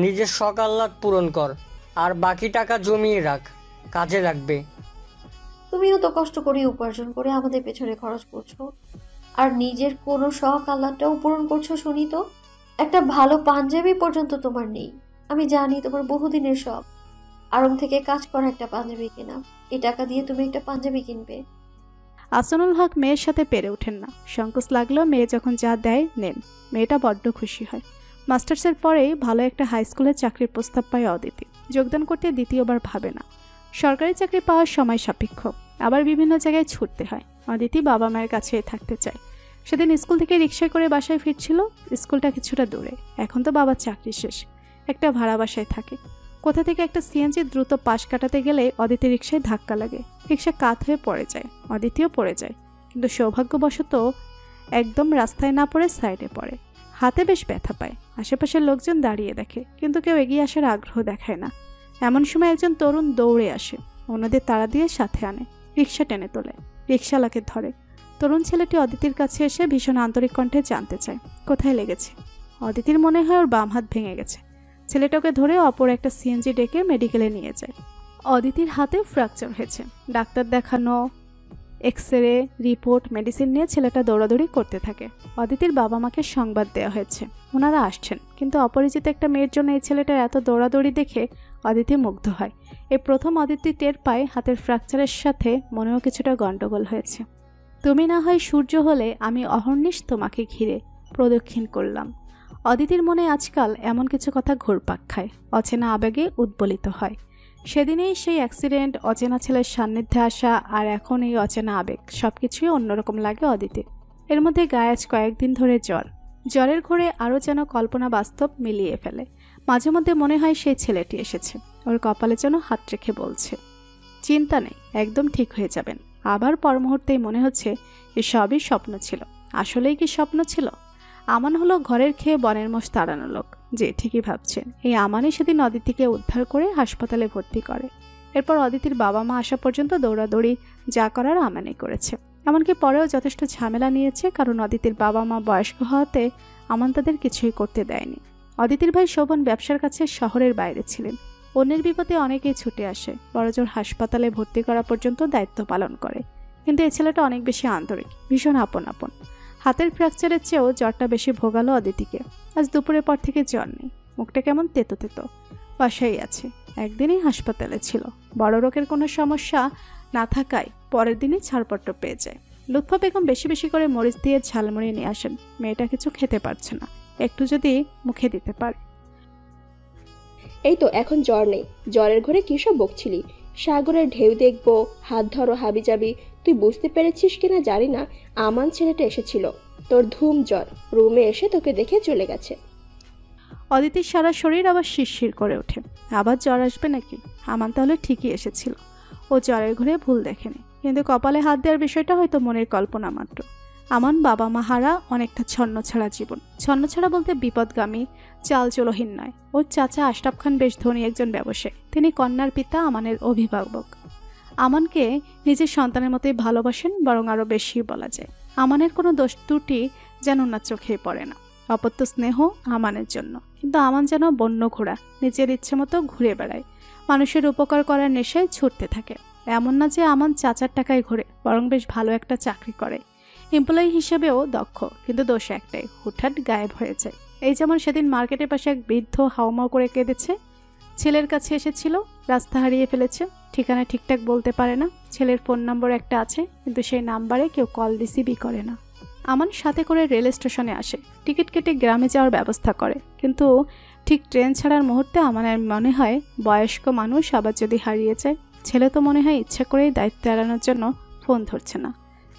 S5: নিজের শখ আহ্লাদ পূরণ কর, আর বাকি টাকা জমিয়ে রাখ, কাজে লাগবে।
S2: তুমিও তো কষ্ট করে উপার্জন করে আমাদের পেছনে খরচ করছো, আর নিজের কোনো শখ আহ্লাদটাও পূরণ করছো। শুনি তো, একটা ভালো পাঞ্জাবি পর্যন্ত তোমার নেই। আমি জানি তোমার বহুদিনের শখ আড়ং থেকে কাজ করা একটা পাঞ্জাবি কেনা। এই টাকা দিয়ে তুমি একটা পাঞ্জাবি কিনবে।
S4: আসানুল হক মেয়ের সাথে পেরে ওঠেন না। সংকোচ লাগলেও মেয়ে যখন যা দেয় নেন। মেয়েটা বড্ড খুশি হয়। মাস্টার্সের পরেই ভালো একটা হাই স্কুলে চাকরির প্রস্তাব পায় অদিতি। যোগদান করতে দ্বিতীয়বার ভাবে না। সরকারি চাকরি পাওয়ার সময় সাপেক্ষ, আবার বিভিন্ন জায়গায় ছুটতে হয়। অদিতি বাবা মায়ের কাছে থাকতে চায়। সেদিন স্কুল থেকে রিক্সায় করে বাসায় ফিরছিল। স্কুলটা কিছুটা দূরে। এখন তো বাবার চাকরি শেষ, একটা ভাড়া বাসায় থাকে। কোথা থেকে একটা সিএনজি দ্রুত পাশ কাটাতে গেলে অদিতি রিক্সায় ধাক্কা লাগে। রিক্সা কাত হয়ে পড়ে যায়, অদিতিও পড়ে যায়। কিন্তু সৌভাগ্যবশত একদম রাস্তায় না পড়ে সাইডে পড়ে। হাতে বেশ ব্যথা পায়। আশেপাশের লোকজন দাঁড়িয়ে দেখে, কিন্তু কেউ এগিয়ে আসার আগ্রহ দেখায় না। এমন সময় একজন তরুণ দৌড়ে আসে, অন্যদের তাড়া দিয়ে সাথে আনে। রিক্সা টেনে তোলে, রিক্সাওয়ালাকে ধরে। তরুণ ছেলেটি অদিতির কাছে এসে ভীষণ আন্তরিক কণ্ঠে জানতে চায় কোথায় লেগেছে। অদিতির মনে হয় ওর বাম হাত ভেঙে গেছে। ছেলেটাকে ধরে অপর একটা সিএনজি ডেকে মেডিকেলে নিয়ে যায়। অদিতির হাতে ফ্র্যাকচার হয়েছে। ডাক্তার দেখানো, এক্সরে, রিপোর্ট, মেডিসিন নিয়ে ছেলেটা দৌড়াদৌড়ি করতে থাকে। অদিতির বাবা মাকে সংবাদ দেওয়া হয়েছে, ওনারা আসছেন। কিন্তু অপরিচিত একটা মেয়ের জন্য এই ছেলেটার এত দৌড়াদৌড়ি দেখে অদিতি মুগ্ধ হয়। এই প্রথম অদিতি টের পায় হাতের ফ্র্যাকচারের সাথে মনেও কিছুটা গন্ডগোল হয়েছে। তুমি না হয় সূর্য হলে আমি অহর্নিশ তোমাকে ঘিরে প্রদক্ষিণ করলাম। অদিতির মনে আজকাল এমন কিছু কথা ঘুরপাক খায়, অচেনা আবেগে উদ্বলিত হয়। সেদিনেই সেই অ্যাক্সিডেন্ট, অচেনা ছেলের সান্নিধ্যে আসা, আর এখন এই অচেনা আবেগ, সবকিছুই অন্যরকম লাগে অদিতির। এর মধ্যে গায়ে আজ কয়েকদিন ধরে জ্বর। জ্বরের ঘোরে আরও যেন কল্পনা বাস্তব মিলিয়ে ফেলে। মাঝে মধ্যে মনে হয় সেই ছেলেটি এসেছে, ওর কপালে যেন হাত রেখে বলছে, চিন্তা নেই, একদম ঠিক হয়ে যাবেন। আবার পর মুহূর্তেই মনে হচ্ছে এসবই স্বপ্ন ছিল। আসলেই কি স্বপ্ন ছিল? আমান হলো ঘরের খেয়ে বনের মোষ তাড়ানো লোক। যে ঠিকই ভাবছেন, এই আমানই সেদিন অদিতিকে উদ্ধার করে হাসপাতালে ভর্তি করে। এরপর অদিতির বাবা মা আসা পর্যন্ত দৌড়াদৌড়ি যা করার আমানই করেছে। এমনকি পরেও যথেষ্ট ঝামেলা নিয়েছে, কারণ অদিতির বাবা মা বয়স্ক হওয়াতে আমান তাদের কিছুই করতে দেয়নি। অদিতির ভাই শোভন ব্যবসার কাছে শহরের বাইরে ছিলেন। অন্যের বিপদে অনেকেই ছুটে আসে, বড়জোর হাসপাতালে ভর্তি করা পর্যন্ত দায়িত্ব পালন করে। কিন্তু এই ছেলেটা অনেক বেশি আন্তরিক, ভীষণ আপন আপন। হাতের ফ্র্যাকচারের চেয়েও জ্বরটা বেশি ভোগালো অদিতিকে। আজ দুপুরের পর থেকে জ্বর নেই, মুখটা কেমন তেতো তেতো, বাসায় আছে। একদিনই হাসপাতালে ছিল। বড় রোগের কোনো সমস্যা না থাকায় পরের দিনই ছাড়পত্র পেয়ে যায়। লুৎফা বেগম বেশি বেশি করে মরিচ দিয়ে ঝালমুড়ি নিয়ে আসেন। মেয়েটা কিছু খেতে পারছে না, একটু যদি মুখে দিতে পারে।
S6: এই তো এখন জ্বর নেই, জ্বরের ঘরে কী সব বকছিলি? সাগরের ঢেউ দেখবো, হাত ধরো হাবিজাবি, তুই বুঝতে পেরেছিস কিনা জানি না, আমান ছেলেটা এসেছিল, তোর ধুম জ্বর, রুমে এসে তোকে দেখে চলে গেছে।
S4: অদিতির সারা শরীর আবার শিরশির করে ওঠে। আবার জ্বর আসবে নাকি? আমান তাহলে ঠিকই এসেছিল, ও জ্বরের ঘরে ভুল দেখেনি। কিন্তু কপালে হাত দেওয়ার বিষয়টা হয়তো মনের কল্পনা মাত্র। আমান বাবা মা হারা অনেকটা ছন্নছাড়া জীবন। ছন্নছাড়া বলতে বিপদগামী, চালচলহীন নয়। ওর চাচা আশরাফ খান বেশ ধনী একজন ব্যবসায়ী, তিনি কন্যার পিতা, আমানের অভিভাবক। আমানকে নিজের সন্তানের মতোই ভালোবাসেন, বরং আরও বেশি বলা যায়। আমানের কোনো দোষ ত্রুটি যেন ওনার চোখেই পড়ে না। অপত্য স্নেহ আমানের জন্য, কিন্তু আমান যেন বন্য ঘোড়া, নিজের ইচ্ছে মতো ঘুরে বেড়ায়, মানুষের উপকার করার নেশায় ছুটতে থাকে। এমন না যে আমান চাচার টাকায় ঘোরে, বরং বেশ ভালো একটা চাকরি করে, এমপ্লয়ি হিসেবেও দক্ষ, কিন্তু দোষ একটাই, হুটহাট গায়েব হয়ে যায়। এই যেমন সেদিন মার্কেটের পাশে এক বৃদ্ধ হাওমাও করে কেঁদেছে, ছেলের কাছে এসেছিল, রাস্তা হারিয়ে ফেলেছে, ঠিকানা ঠিকঠাক বলতে পারে না, ছেলের ফোন নম্বর একটা আছে, কিন্তু সেই নাম্বারে কেউ কল রিসিভই করে না। আমান সাথে করে রেল স্টেশনে আসে, টিকিট কেটে গ্রামে যাওয়ার ব্যবস্থা করে, কিন্তু ঠিক ট্রেন ছাড়ার মুহূর্তে আমার মনে হয় বয়স্ক মানুষ আবার যদি হারিয়ে যায়, ছেলে তো মনে হয় ইচ্ছা করেই দায়িত্ব এড়ানোর জন্য ফোন ধরছে না,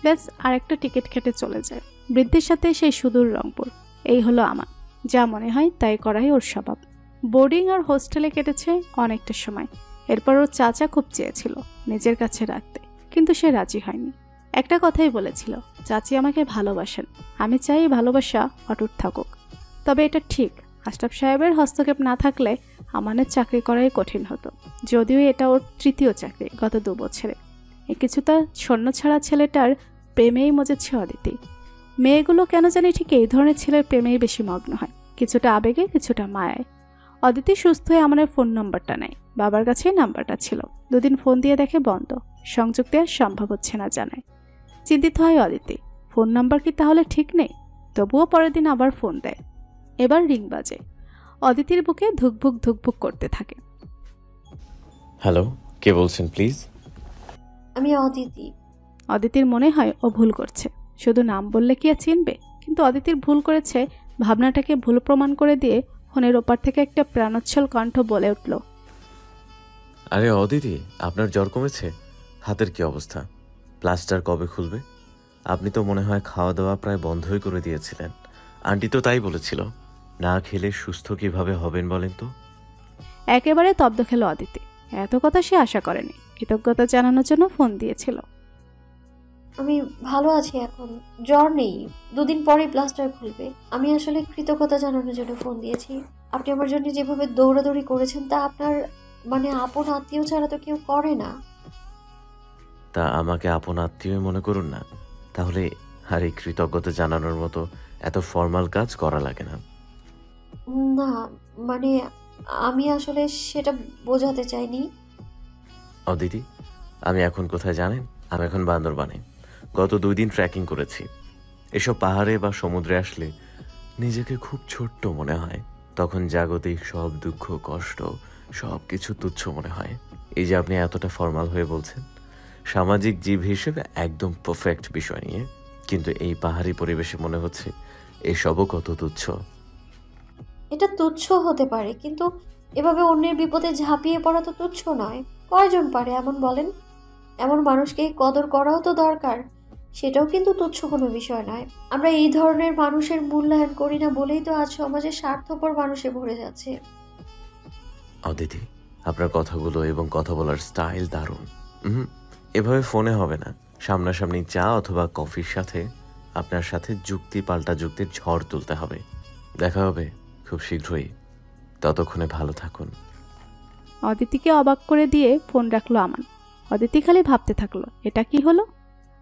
S4: ব্যাস আরেকটা টিকিট কেটে চলে যায় বৃদ্ধের সাথে সেই সুদূর রংপুর। এই হলো আমান, যা মনে হয় তাই করাই ওর স্বভাব। বোর্ডিং আর হোস্টেলে কেটেছে অনেকটা সময়। এরপর ওর চাচা খুব চেয়েছিল নিজের কাছে রাখতে, কিন্তু সে রাজি হয়নি। একটা কথাই বলেছিল, চাচি আমাকে ভালোবাসেন, আমি চাই ভালোবাসা অটুট থাকুক। তবে এটা ঠিক, আশরাফ সাহেবের হস্তক্ষেপ না থাকলে আমানের চাকরি করাই কঠিন হতো, যদিও এটা ওর তৃতীয় চাকরি গত 2 বছরে। কিছুটা ছন্নছাড়া ছেলেটার প্রেমেই মজেছে অদিতি। মেয়েগুলো কেন জানি ঠিক এই ধরনের ছেলের প্রেমেই বেশি মগ্ন হয়, কিছুটা আবেগে, কিছুটা মায়ায়। অদিতি সুস্থ হয়ে আমাদের ফোন নম্বরটা নেয়, বাবার কাছেই নাম্বারটা ছিল। 2 দিন ফোন দিয়ে দেখে বন্ধ, সংযোগ দেওয়া সম্ভব হচ্ছে না জানায়। চিন্তিত হয় অদিতি, ফোন নাম্বার কি তাহলে ঠিক নেই? তবুও পরের দিন আবার ফোন দেয়, এবার রিং বাজে। অদিতির বুকে ধুকভুক ধুকভুক করতে থাকে।
S11: হ্যালো, কে বলছেন প্লিজ?
S2: আমি অদিতি।
S4: অদিতির মনে হয় ও ভুল করছে, শুধু নাম বললে কি আর চিনবে? কিন্তু অদিতির ভুল করেছে ভাবনাটাকে ভুল প্রমাণ করে দিয়ে ফোনের ওপার থেকে একটা প্রাণোচ্ছল কণ্ঠ বলে উঠল,
S11: আরে অদিতি, আপনার জ্বর কমেছে? হাতের কি অবস্থা? প্লাস্টার কবে খুলবে? আপনি তো মনে হয় খাওয়া দাওয়া প্রায় বন্ধই করে দিয়েছিলেন। আন্টি তো তাই বলেছিল, না খেলে সুস্থ কিভাবে হবেন বলেন তো?
S4: একেবারে তব্দ খেল অদিতি। এত কথা সে আশা করেনি, কৃতজ্ঞতা জানানোর জন্য ফোন দিয়েছিল।
S2: আমি ভালো আছি, এখন জ্বর নেই, 2 দিন পরেই প্লাস্টার খুলবে। আমি আসলে কৃতজ্ঞতা জানানোর জন্য ফোন দিয়েছি। আপনি আমার জন্য যেভাবে দৌড়াদৌড়ি করেছেন তা আপনার মানে আপন আত্মীয় ছাড়া তো কেউ করে না।
S11: তা আমাকে আপন আত্মীয় মনে করুন না তাহলে, আর এই কৃতজ্ঞতা জানানোর মতো এত ফর্মাল কাজ করা লাগে না।
S2: না মানে আমি আসলে সেটা বোঝাতে চাইনি।
S11: অদিতি, আমি এখন কোথায় জানেন? আমি এখন বান্দরবানে। গত 2 দিন ট্রেকিং করেছি। এসব পাহাড়ে বা সমুদ্রে আসলে নিজেকে খুব ছোট্ট মনে হয়। তখন জাগতিক সব দুঃখ কষ্ট সব কিছু তুচ্ছ মনে হয়। এই যে আপনি এতটা ফর্মাল হয়ে বলছেন, সামাজিক জীব হিসেবে একদম পারফেক্ট বিষয় নিয়ে, কিন্তু এই পাহাড়ি পরিবেশে মনে হচ্ছে এসবও কত তুচ্ছ।
S2: এটা তুচ্ছ হতে পারে, কিন্তু এভাবে অন্যের বিপদে ঝাঁপিয়ে পড়া তো তুচ্ছ নয়। কয়জন পারে এমন বলেন? এমন মানুষকে কদর করাও তো দরকার, সেটাও কিন্তু তুচ্ছ কোনো বিষয় নয়। আমরা এই ধরনের মানুষের মূল্যায়ন করি না বলেই তো আজ সমাজে স্বার্থপর মানুষে ভরে যাচ্ছে।
S11: অদিতি, আপনার কথাগুলো এবং কথা বলার স্টাইল দারুণ। এভাবে ফোনে হবে না, সামনাসামনি চা অথবা কফির সাথে আপনার সাথে যুক্তি পাল্টা যুক্তির ঝড় তুলতে হবে। দেখা হবে খুব শীঘ্রই, ততক্ষণে ভালো থাকুন।
S4: অদিতিকে অবাক করে দিয়ে ফোন রাখলো আমান। অদিতি খালি ভাবতে থাকলো, এটা কি হলো?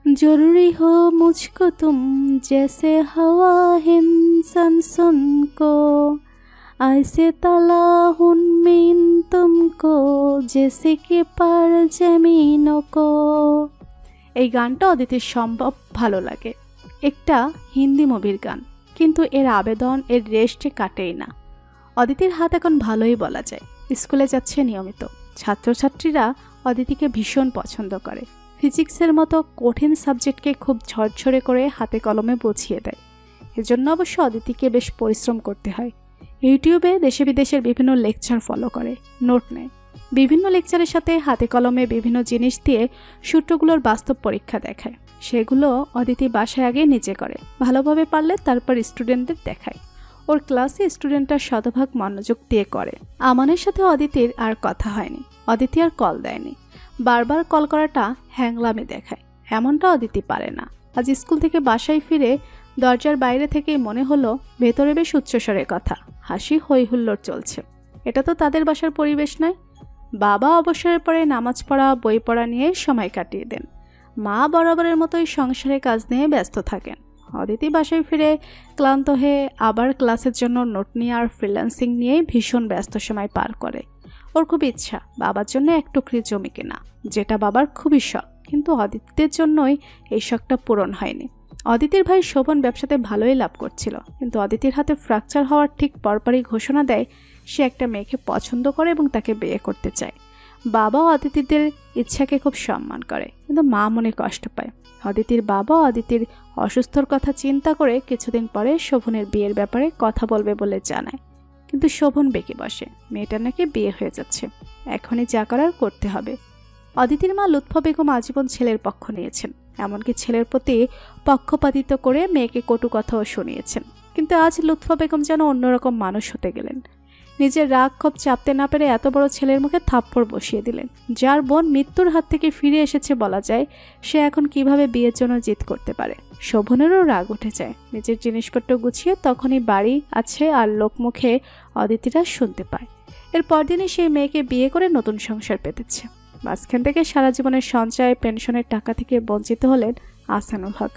S4: জরুরি হো মুঝকো তুম জैसे हवा हिंसन सुन को ऐसे तला हूं मैं तुमको जैसे कि पर जमीनों को। এই গানটা অদিতির সম্ভব ভালো লাগে। একটা হিন্দি মুভির গান, কিন্তু এর আবেদন, এর রেস্টে কাটেই না। অদিতির হাত এখন ভালোই বলা যায়। স্কুলে যাচ্ছে নিয়মিত, ছাত্রছাত্রীরা অদিতিকে ভীষণ পছন্দ করে। ফিজিক্সের মতো কঠিন সাবজেক্টকে খুব ঝরঝরে করে হাতে কলমে বুঝিয়ে দেয়। এজন্য অবশ্য অদিতিকে বেশ পরিশ্রম করতে হয়। ইউটিউবে দেশে বিদেশের বিভিন্ন লেকচার ফলো করে, নোট নেয়। বিভিন্ন লেকচারের সাথে হাতে কলমে বিভিন্ন জিনিস দিয়ে সূত্রগুলোর বাস্তব পরীক্ষা দেখায়। সেগুলো অদিতি বাসায় আগে নিজে করে, ভালোভাবে পারলে তারপর স্টুডেন্টদের দেখায়। ওর ক্লাসে স্টুডেন্টরা শতভাগ মনোযোগ দিয়ে করে। আমানের সাথে অদিতির আর কথা হয়নি, অদিতি আর কল দেয়নি। বারবার কল করাটা হ্যাংলামি দেখায়, এমনটা অদিতি পারে না। আজ স্কুল থেকে বাসায় ফিরে দরজার বাইরে থেকেই মনে হলো ভেতরে বেশ উচ্চস্বরে কথা, হাসি হই হুল্লোড় চলছে। এটা তো তাদের বাসার পরিবেশ নয়। বাবা অবসরের পরে নামাজ পড়া, বই পড়া নিয়ে সময় কাটিয়ে দেন। মা বরাবরের মতোই সংসারের কাজ নিয়ে ব্যস্ত থাকেন। অদিতি বাসায় ফিরে ক্লান্ত হয়ে আবার ক্লাসের জন্য নোট নিয়ে আর ফ্রিল্যান্সিং নিয়েই ভীষণ ব্যস্ত সময় পার করে। ওর খুব ইচ্ছা বাবার জন্য এক টুকরি জমি কেনা, যেটা বাবার খুবই শখ, কিন্তু অদিতির জন্যই এই শখটা পূরণ হয়নি। অদিতির ভাই শোভন ব্যবসাতে ভালোই লাভ করছিল, কিন্তু অদিতির হাতে ফ্র্যাকচার হওয়ার ঠিক পরপরই ঘোষণা দেয় সে একটা মেয়েকে পছন্দ করে এবং তাকে বিয়ে করতে চায়। বাবা অদিতিদের ইচ্ছাকে খুব সম্মান করে, কিন্তু মা মনে কষ্ট পায়। অদিতির বাবা অদিতির অসুস্থর কথা চিন্তা করে কিছুদিন পরে শোভনের বিয়ের ব্যাপারে কথা বলবে বলে জানায়, কিন্তু শোভন বেঁকে বসে। মেয়েটার নাকি বিয়ে হয়ে যাচ্ছে, এখনই যা করার করতে হবে। অদিতির মা লুৎফা বেগম আজীবন ছেলের পক্ষ নিয়েছেন, এমনকি ছেলের প্রতি পক্ষপাতিত্ব করে মেয়েকে কটু কথাও শুনিয়েছেন। কিন্তু আজ লুৎফা বেগম যেন অন্যরকম মানুষ হতে গেলেন। নিজের রাগ ক্ষোভ চাপতে না পেরে এত বড় ছেলের মুখে থাপ্পড় বসিয়ে দিলেন। যার বোন মৃত্যুর হাত থেকে ফিরে এসেছে বলা যায়, সে এখন কিভাবে বিয়ের জন্য জিদ করতে পারে। শোভনেরও রাগ উঠে যায়। নিজের জিনিসপত্র গুছিয়ে তখনই বাড়ি আছে আর লোকমুখে অদিতিরা শুনতে পায় এর পরদিনই সেই মেয়েকে বিয়ে করে নতুন সংসার পেতেছে। মাঝখান থেকে সারা জীবনের সঞ্চয় পেনশনের টাকা থেকে বঞ্চিত হলেন আহসানুল হক।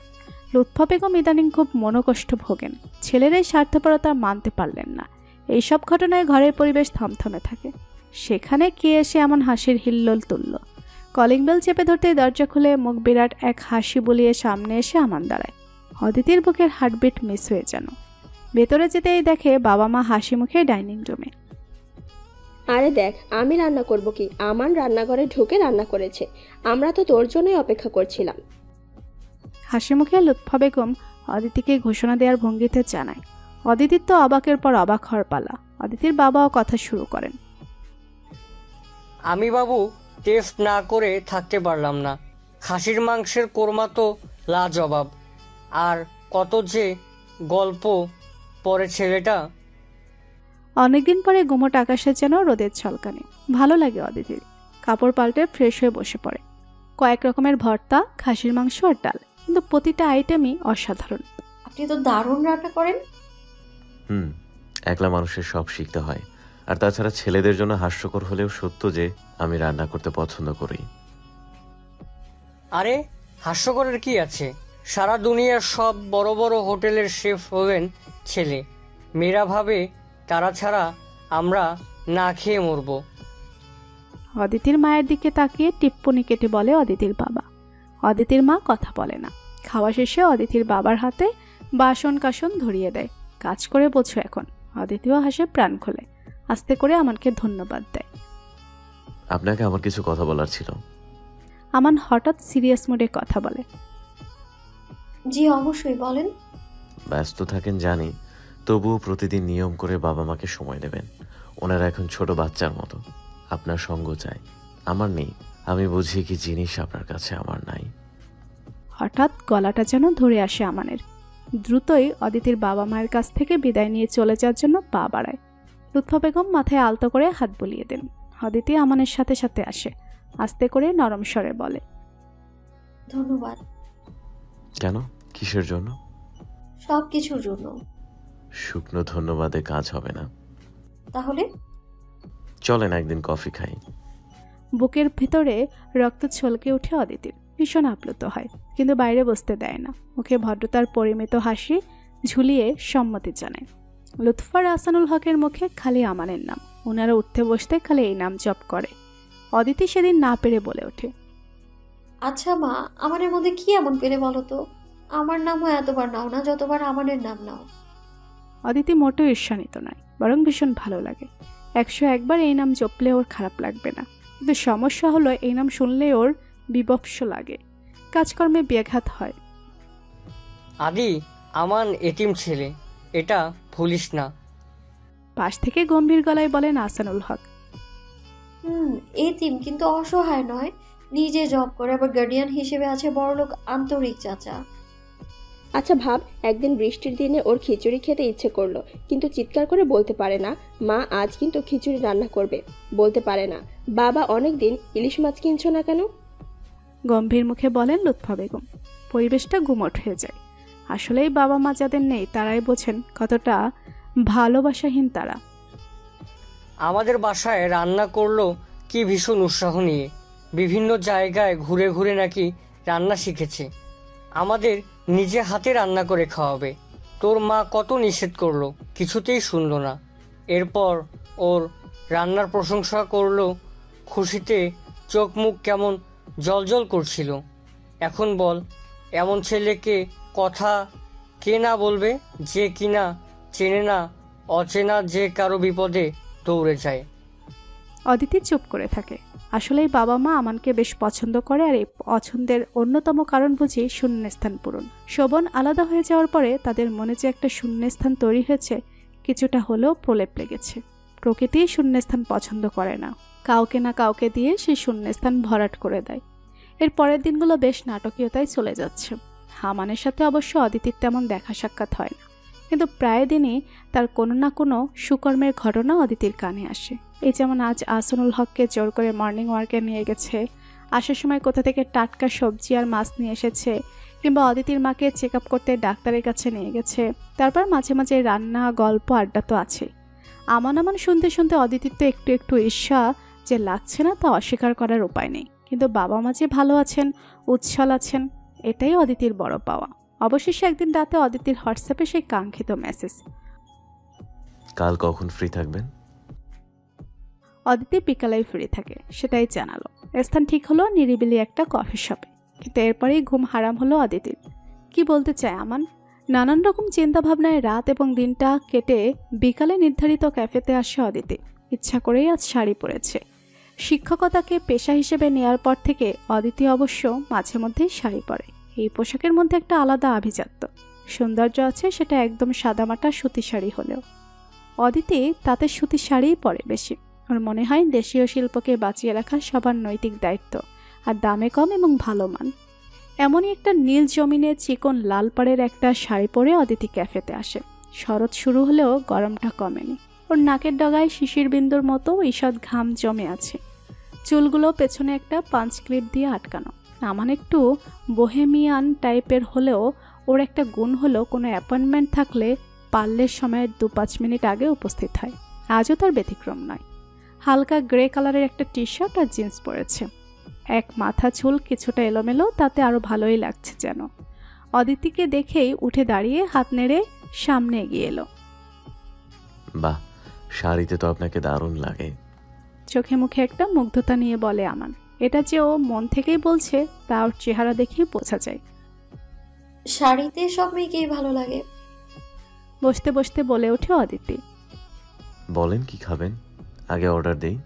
S4: লুৎফা বেগম ইদানিং খুব মনোকষ্ট ভোগেন। ছেলের এই স্বার্থপরতা মানতে পারলেন না। এইসব ঘটনায় ঘরের পরিবেশ থমথমে থাকে। সেখানে কে এসে এমন হাসির হিল্লোল তুলল। কলিং বেল চেপে ধরতেই দরজা খুলে মুখ বিরাট এক হাসি বুলিয়ে সামনে এসে আমান দাঁড়ায়। অদিতির বুকের হার্টবিট মিস হয়ে যেন। ভেতরে যেতেই দেখে বাবা মা হাসি মুখে ডাইনিং রুমে।
S6: আরে দেখ, আমি রান্না করব কি? আমান রান্নাঘরে ঢুকে রান্না করেছে। আমরা তো তোর জন্যই অপেক্ষা করছিলাম।
S4: হাসি মুখে লুৎফা বেগম অদিতিকে ঘোষণা দেওয়ার ভঙ্গিতে জানায়। অদিতির তো অবাকের পর অবাক হওয়ার পালা। অদিতির বাবাও কথা শুরু করেন।
S5: আমি বাবু টেস্ট না করে থাকতে পারলাম না। খাসির মাংসের কোরমা তো লাজবাব। আর কত যে গল্প পরে ছেলেটা।
S4: অনেকদিন পরে গুমোট আকাশে যেন রোদের ঝলকানি। ভালো লাগে অদিতির। কাপড় পাল্টে ফ্রেশ হয়ে বসে পড়ে। কয়েক রকমের ভর্তা, খাসির মাংস আর ডাল, কিন্তু প্রতিটা আইটেমই অসাধারণ।
S2: আপনি তো দারুণ রান্না করেন।
S11: একলা মানুষের সব শিখতে হয়। আর তাছাড়া ছেলেদের জন্য হাস্যকর হলেও সত্য যে আমি রান্না করতে পছন্দ করি।
S5: আরে হাস্যকরের কি আছে? সারা দুনিয়ার সব বড় বড় হোটেলের শেফ হবেন ছেলে। মেয়েরা ভাবে তারা ছাড়া আমরা না খেয়ে মরব।
S4: অদিতির মায়ের দিকে তাকিয়ে টিপ্পনি কেটে বলে অদিতির বাবা। অদিতির মা কথা বলে না। খাওয়া শেষে অদিতির বাবার হাতে বাসন কাসন ধরিয়ে দেয়। কাজ করে বোঝো এখন। অদিতিও হাসে প্রাণ খোলে। আস্তে করে আমানকে ধন্যবাদ দেয়।
S11: আপনাকে আমার কিছু কথা বলার ছিল।
S4: আমান হঠাৎ সিরিয়াস মোডে কথা বলে।
S2: জি অবশ্যই বলেন।
S11: ব্যস্ত থাকেন জানি, তবুও প্রতিদিন নিয়ম করে বাবা মাকে সময় দেবেন। ওনারা এখন ছোট বাচ্চার মতো। আপনার সঙ্গ চাই, আমার নেই। আমি বুঝি কি জিনিস আপনার কাছে আমার নাই।
S4: হঠাৎ গলাটা যেন ধরে আসে আমানের। দ্রুতই অদিতির বাবা মায়ের কাছ থেকে বিদায় নিয়ে চলে যাওয়ার জন্য পা বাড়ায়। লুৎফা বেগম মাথায় আলতো করে হাত বুলিয়ে দেন। অদিতি আমানের সাথে সাথে আসে। আস্তে করে নরম স্বরে বলে,
S2: ধন্যবাদ।
S11: কেন? কিসের জন্য?
S2: সব কিছুর জন্য।
S11: শুকনো ধন্যবাদে কাজ হবে না।
S2: তাহলে
S11: চলেন একদিন কফি খাই।
S4: বুকের ভিতরে রক্ত ছলকে উঠে অদিতির। ভীষণ আপ্লুত হয়, কিন্তু বাইরে বসতে দেয় না। মুখে ভদ্রতার পরিমিত হাসি ঝুলিয়ে সম্মতি জানায়। লুৎফার আহসানুল হকের মুখে খালি আমানের নাম। ওনারা উঠতে বসতে খালি এই নাম জপ করে। অদিতি সেদিন না পেরে বলে ওঠে,
S2: আচ্ছা মা, আমাদের মধ্যে কি এমন পেরে বলো তো? আমার নামও এতবার নাও না যতবার আমাদের নাম নাও।
S4: অদিতি মোটেও ঈর্ষান্বিত নয়, বরং ভীষণ ভালো লাগে। 101 বার এই নাম জপলে ওর খারাপ লাগবে না, কিন্তু সমস্যা হলো এই নাম শুনলে ওর বিবস্ব লাগে, কাজকর্মে ব্যাঘাত হয়।
S5: আদি আমান এতিম ছেলে, এটা ভুলিস না।
S4: পাশ থেকে গম্ভীর গলায় বলেন আহসানুল হক।
S2: এতিম কিন্তু অসহায় নয়, নিজে জব করে, আবার গার্ডিয়ান হিসেবে আছে বড়লোক আন্তরিক চাচা।
S6: আচ্ছা ভাব, একদিন বৃষ্টির দিনে ওর খিচুড়ি খেতে ইচ্ছে করলো, কিন্তু চিৎকার করে বলতে পারে না মা আজ কিন্তু খিচুড়ি রান্না করবে, বলতে পারে না বাবা অনেক দিন ইলিশ মাছ কিনছো না কেন।
S4: গম্ভীর মুখে বলেন লুৎফা বেগম। পরিবেশটা গুমট হয়ে যায়। আসলেই বাবা মা যাদের নেই তারাই বোঝেন কতটা ভালোবাসাহীন তারা।
S5: আমাদের বাসায় রান্না করলো কি ভীষণ উৎসাহ নিয়ে, বিভিন্ন জায়গায় ঘুরে ঘুরে নাকি রান্না শিখেছে, আমাদের নিজে হাতে রান্না করে খাওয়াবে। তোর মা কত নিষেধ করলো, কিছুতেই শুনলো না। এরপর ওর রান্নার প্রশংসা করলো, খুশিতে চোখ মুখ কেমন জলজল করছিল। এখন বল, এমন ছেলেকে কথা কে না বলবে, যে কিনা চেনে না অচেনা যে কারো বিপদে দৌড়ে যায়।
S4: অদিতি চুপ করে থাকে। আসলেই বাবা মা আমানকে বেশ পছন্দ করে, আর এই পছন্দের অন্যতম কারণ বুঝি শূন্যস্থান পূরণ। শোভন আলাদা হয়ে যাওয়ার পরে তাদের মনে যে একটা শূন্যস্থান তৈরি হয়েছে, কিছুটা হলেও প্রলেপ লেগেছে। প্রকৃতি শূন্যস্থান পছন্দ করে না, কাউকে না কাউকে দিয়ে সেই শূন্যস্থান ভরাট করে দেয়। এর পরের দিনগুলো বেশ নাটকীয়তায় চলে যাচ্ছে। আমানের সাথে অবশ্য অদিতির তেমন দেখা সাক্ষাৎ হয় না, কিন্তু প্রায় দিনই তার কোনো না কোনো সুকর্মের ঘটনা অদিতির কানে আসে। এই যেমন আজ আসনুল হককে জোর করে মর্নিং ওয়ার্কে নিয়ে গেছে, আসার সময় কোথা থেকে টাটকা সবজি আর মাছ নিয়ে এসেছে, কিংবা অদিতির মাকে চেক আপ করতে ডাক্তারের কাছে নিয়ে গেছে। তারপর মাঝে মাঝে রান্না, গল্প, আড্ডা তো আছে। আমান শুনতে শুনতে অদিতির তো একটু একটু ঈর্ষা যে লাগছে না তা অস্বীকার করার উপায় নেই। কিন্তু বাবা মা যে ভালো আছেন, উচ্ছল আছেন, এটাই অদিতির বড় পাওয়া। অবশেষে একদিন রাতে অদিতির হোয়াটসঅ্যাপে সেই কাঙ্ক্ষিত মেসেজ।
S11: কাল কখন ফ্রি থাকবেন?
S4: অদিতি বিকালেই ফ্রি থাকে, সেটাই জানালো। স্থান ঠিক হলো নিরিবিলি একটা কফি শপে, কিন্তু এরপরেই ঘুম হারাম হলো অদিতির। কি বলতে চায় আমান? নানান রকম চিন্তাভাবনায় রাত এবং দিনটা কেটে বিকালে নির্ধারিত ক্যাফেতে আসে অদিতি। ইচ্ছা করেই আজ শাড়ি পরেছে। শিক্ষকতাকে পেশা হিসেবে নেয়ার পর থেকে অদিতি অবশ্য মাঝে মধ্যেই শাড়ি পরে। এই পোশাকের মধ্যে একটা আলাদা আভিজাত্য, সৌন্দর্য আছে, সেটা একদম সাদামাটা সুতি শাড়ি হলেও। অদিতি তাতে সুতি শাড়িই পরে বেশি। ওর মনে হয় দেশীয় শিল্পকে বাঁচিয়ে রাখা সবার নৈতিক দায়িত্ব, আর দামে কম এবং ভালো মান। এমনই একটা নীল জমিনে চিকন লাল পাড়ের একটা শাড়ি পরে অদিতি ক্যাফেতে আসে। শরৎ শুরু হলেও গরমটা কমেনি। ওর নাকের ডগায় শিশির বিন্দুর মতো ঈষৎ ঘাম জমে আছে। চুলগুলো পেছনে একটা পাঞ্চ ক্লিপ দিয়ে আটকানো। আমান একটু বোহেমিয়ান টাইপের হলেও ওর একটা গুণ হলো কোনো অ্যাপয়েন্টমেন্ট থাকলে পারলের সময়ের 2-5 মিনিট আগে উপস্থিত হয়। আজও তার ব্যতিক্রম নয়। হালকা গ্রে কালারের একটা টি শার্ট আর জিন্স পরেছে। এক মাথা চুল কিছুটা এলোমেলো, তাতে আরও ভালোই লাগছে যেন। অদিতিকে দেখেই উঠে দাঁড়িয়ে হাত নেড়ে সামনে এগিয়ে এলো।
S11: বাহ, শাড়িতে তো আপনাকে দারুণ লাগে।
S4: চোখে মুখে একটা মুগ্ধতা নিয়ে বলে আমান। এটা যে ও মন থেকেই বলছে তা ওর চেহারা দেখেই বোঝা যায়।
S2: শাড়িতে সব মেয়েকেই ভালো লাগে।
S4: বসতে বসতে বলে ওঠে অদিতি।
S11: বলেন কি খাবেন, আগে অর্ডার দেই।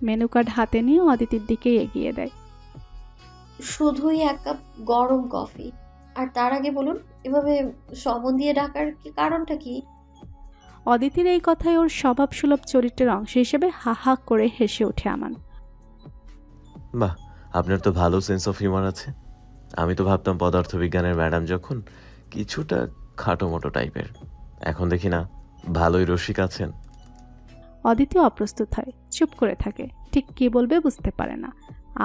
S4: মেনু কার্ড হাতে নিয়ে অদিতির দিকে এগিয়ে দেয়।
S2: শুধুই 1 কাপ গরম কফি। আর তার আগে বলুন, এভাবে সমন দিয়ে ডাকার কি কারণটা কি?
S4: অদিতির এই কথায় ওর স্বভাবসুলভ চরিত্রের অংশ হিসেবে হা হা করে হেসে ওঠে আমান।
S11: বাহ, আপনার তো ভালো সেন্স অফ হিউমার আছে। আমি তো ভাবতাম পদার্থবিজ্ঞানের ম্যাডাম যখন কিছুটা খাটো মোটো টাইপের, এখন দেখি না ভালোই রসিক আছেন।
S4: অদিতি অপ্রস্তুত হয়, চুপ করে থাকে। ঠিক কি বলবে বুঝতে পারে না।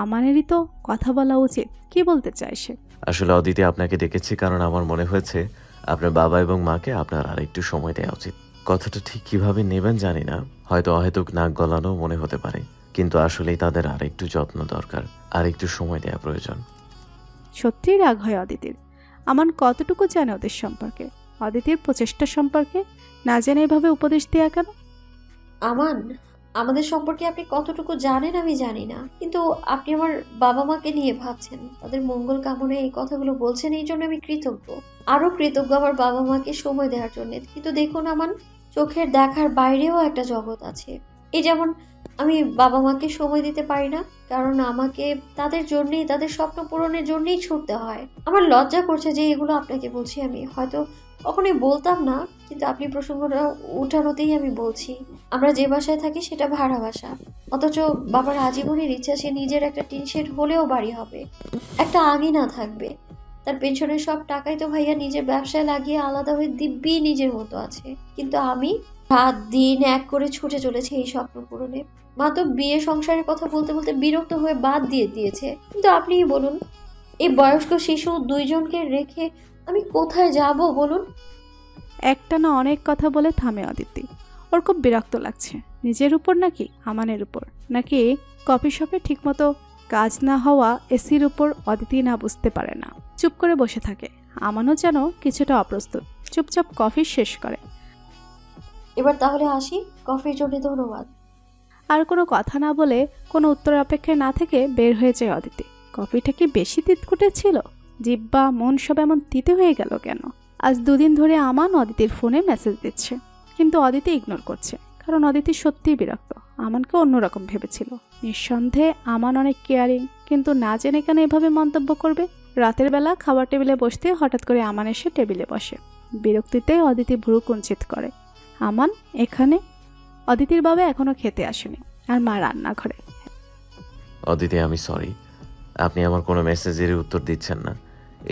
S4: আমানেরই তো কথা বলা উচিত, কি বলতে চায় সে।
S11: আসলে অদিতি আপনাকে ডেকেছি কারণ আমার মনে হয়েছে আপনার বাবা এবং মাকে আপনার আর একটু সময় দেওয়া উচিত। কথাটা ঠিক কিভাবে নেবেন জানি না, হয়তো অহেতুক নাক গলানো মনে হতে পারে, কিন্তু আসলেই তাদের আর একটু যত্ন দরকার, আর একটু সময় দেওয়া প্রয়োজন।
S4: সত্যিই রাগ হয় অদিতির। আমান কতটুকু জানে ওদের সম্পর্কে, অদিতির প্রচেষ্টা সম্পর্কে? না জেনে এভাবে উপদেশ দেয়া কেন?
S2: আমান, আমাদের সম্পর্কে আপনি কতটুকু জানেন আমি জানি না, কিন্তু আপনি আমার বাবা মাকে নিয়ে ভাবছেন, তাদের মঙ্গল কামনায় এই কথাগুলো বলছেন, এই জন্য আমি কৃতজ্ঞ। আরো কৃতজ্ঞ আমার বাবা মাকে সময় দেওয়ার জন্য। কিন্তু দেখুন আমান, চোখের দেখার বাইরেও একটা জগৎ আছে। এই যেমন আমি বাবা মাকে সময় দিতে পারি না, কারণ আমাকে তাদের জন্যই, তাদের স্বপ্ন পূরণের জন্যই ছুটতে হয়। আমার লজ্জা করছে যে এগুলো আপনাকে বলছি। আমি হয়তো কখনোই বলতাম না, কিন্তু আপনি প্রসঙ্গটা উঠানোতেই আমি বলছি, আমরা যে বাসায় থাকি সেটা ভাড়া বাসা, অথচ বাবার আজীবনের ইচ্ছা সে নিজের একটা টিন শেড হলেও বাড়ি হবে, একটা আঙিনা থাকবে। তার পেনশনের সব টাকাই তো ভাইয়া নিজের ব্যবসায় লাগিয়ে আলাদা হয়ে দিব্যি নিজের মতো আছে, কিন্তু আমি রাত দিন এক করে ছুটে চলেছে এই স্বপ্ন পূরণে। মা তো বিয়ে সংসারের কথা বলতে বলতে বিরক্ত হয়ে বাদ দিয়ে দিয়েছে, কিন্তু আপনিই বলুন, এই বয়স্ক শিশু দুইজনকে রেখে আমি কোথায় যাব বলুন?
S4: একটা না অনেক কথা বলে থামে অদিতি। ওর খুব বিরক্ত লাগছে, নিজের উপর নাকি আমানের উপর, নাকি কফি শপে ঠিকমতো কাজ না হওয়া এসির উপর অদিতি না বুঝতে পারে না। চুপ করে বসে থাকে। আমানও যেন কিছুটা অপ্রস্তুত, চুপচাপ কফি শেষ করে।
S2: এবার তাহলে আসি, কফির জন্য ধন্যবাদ।
S4: আর কোনো কথা না বলে কোনো উত্তর অপেক্ষায় না থেকে বের হয়ে যায় অদিতি। কফিটা কি বেশি তিতকুটে ছিল? জিব্বা মন সব এমন তিতে হয়ে গেল কেন? আজ 2 দিন ধরে আমান অদিতির ফোনে মেসেজ দিচ্ছে, কিন্তু অদিতি ইগনোর করছে, কারণ অদিতি সত্যিই বিরক্ত। আমানকে অন্যরকম ভেবেছিল। নিঃসন্দেহে আমান অনেক কেয়ারিং, কিন্তু না জেনে কেন এভাবে মন্তব্য করবে? রাতের বেলা খাবার টেবিলে বসতে হঠাৎ করে আমান এসে টেবিলে বসে। বিরক্তিতে অদিতি ভ্রু কুঞ্চিত করে। আমান এখানে? অদিতির বাবা এখনো খেতে আসেনি, আর মা রান্নাঘরে।
S11: অদিতি, আমি সরি, আপনি আমার কোনো মেসেজেরই উত্তর দিচ্ছেন না,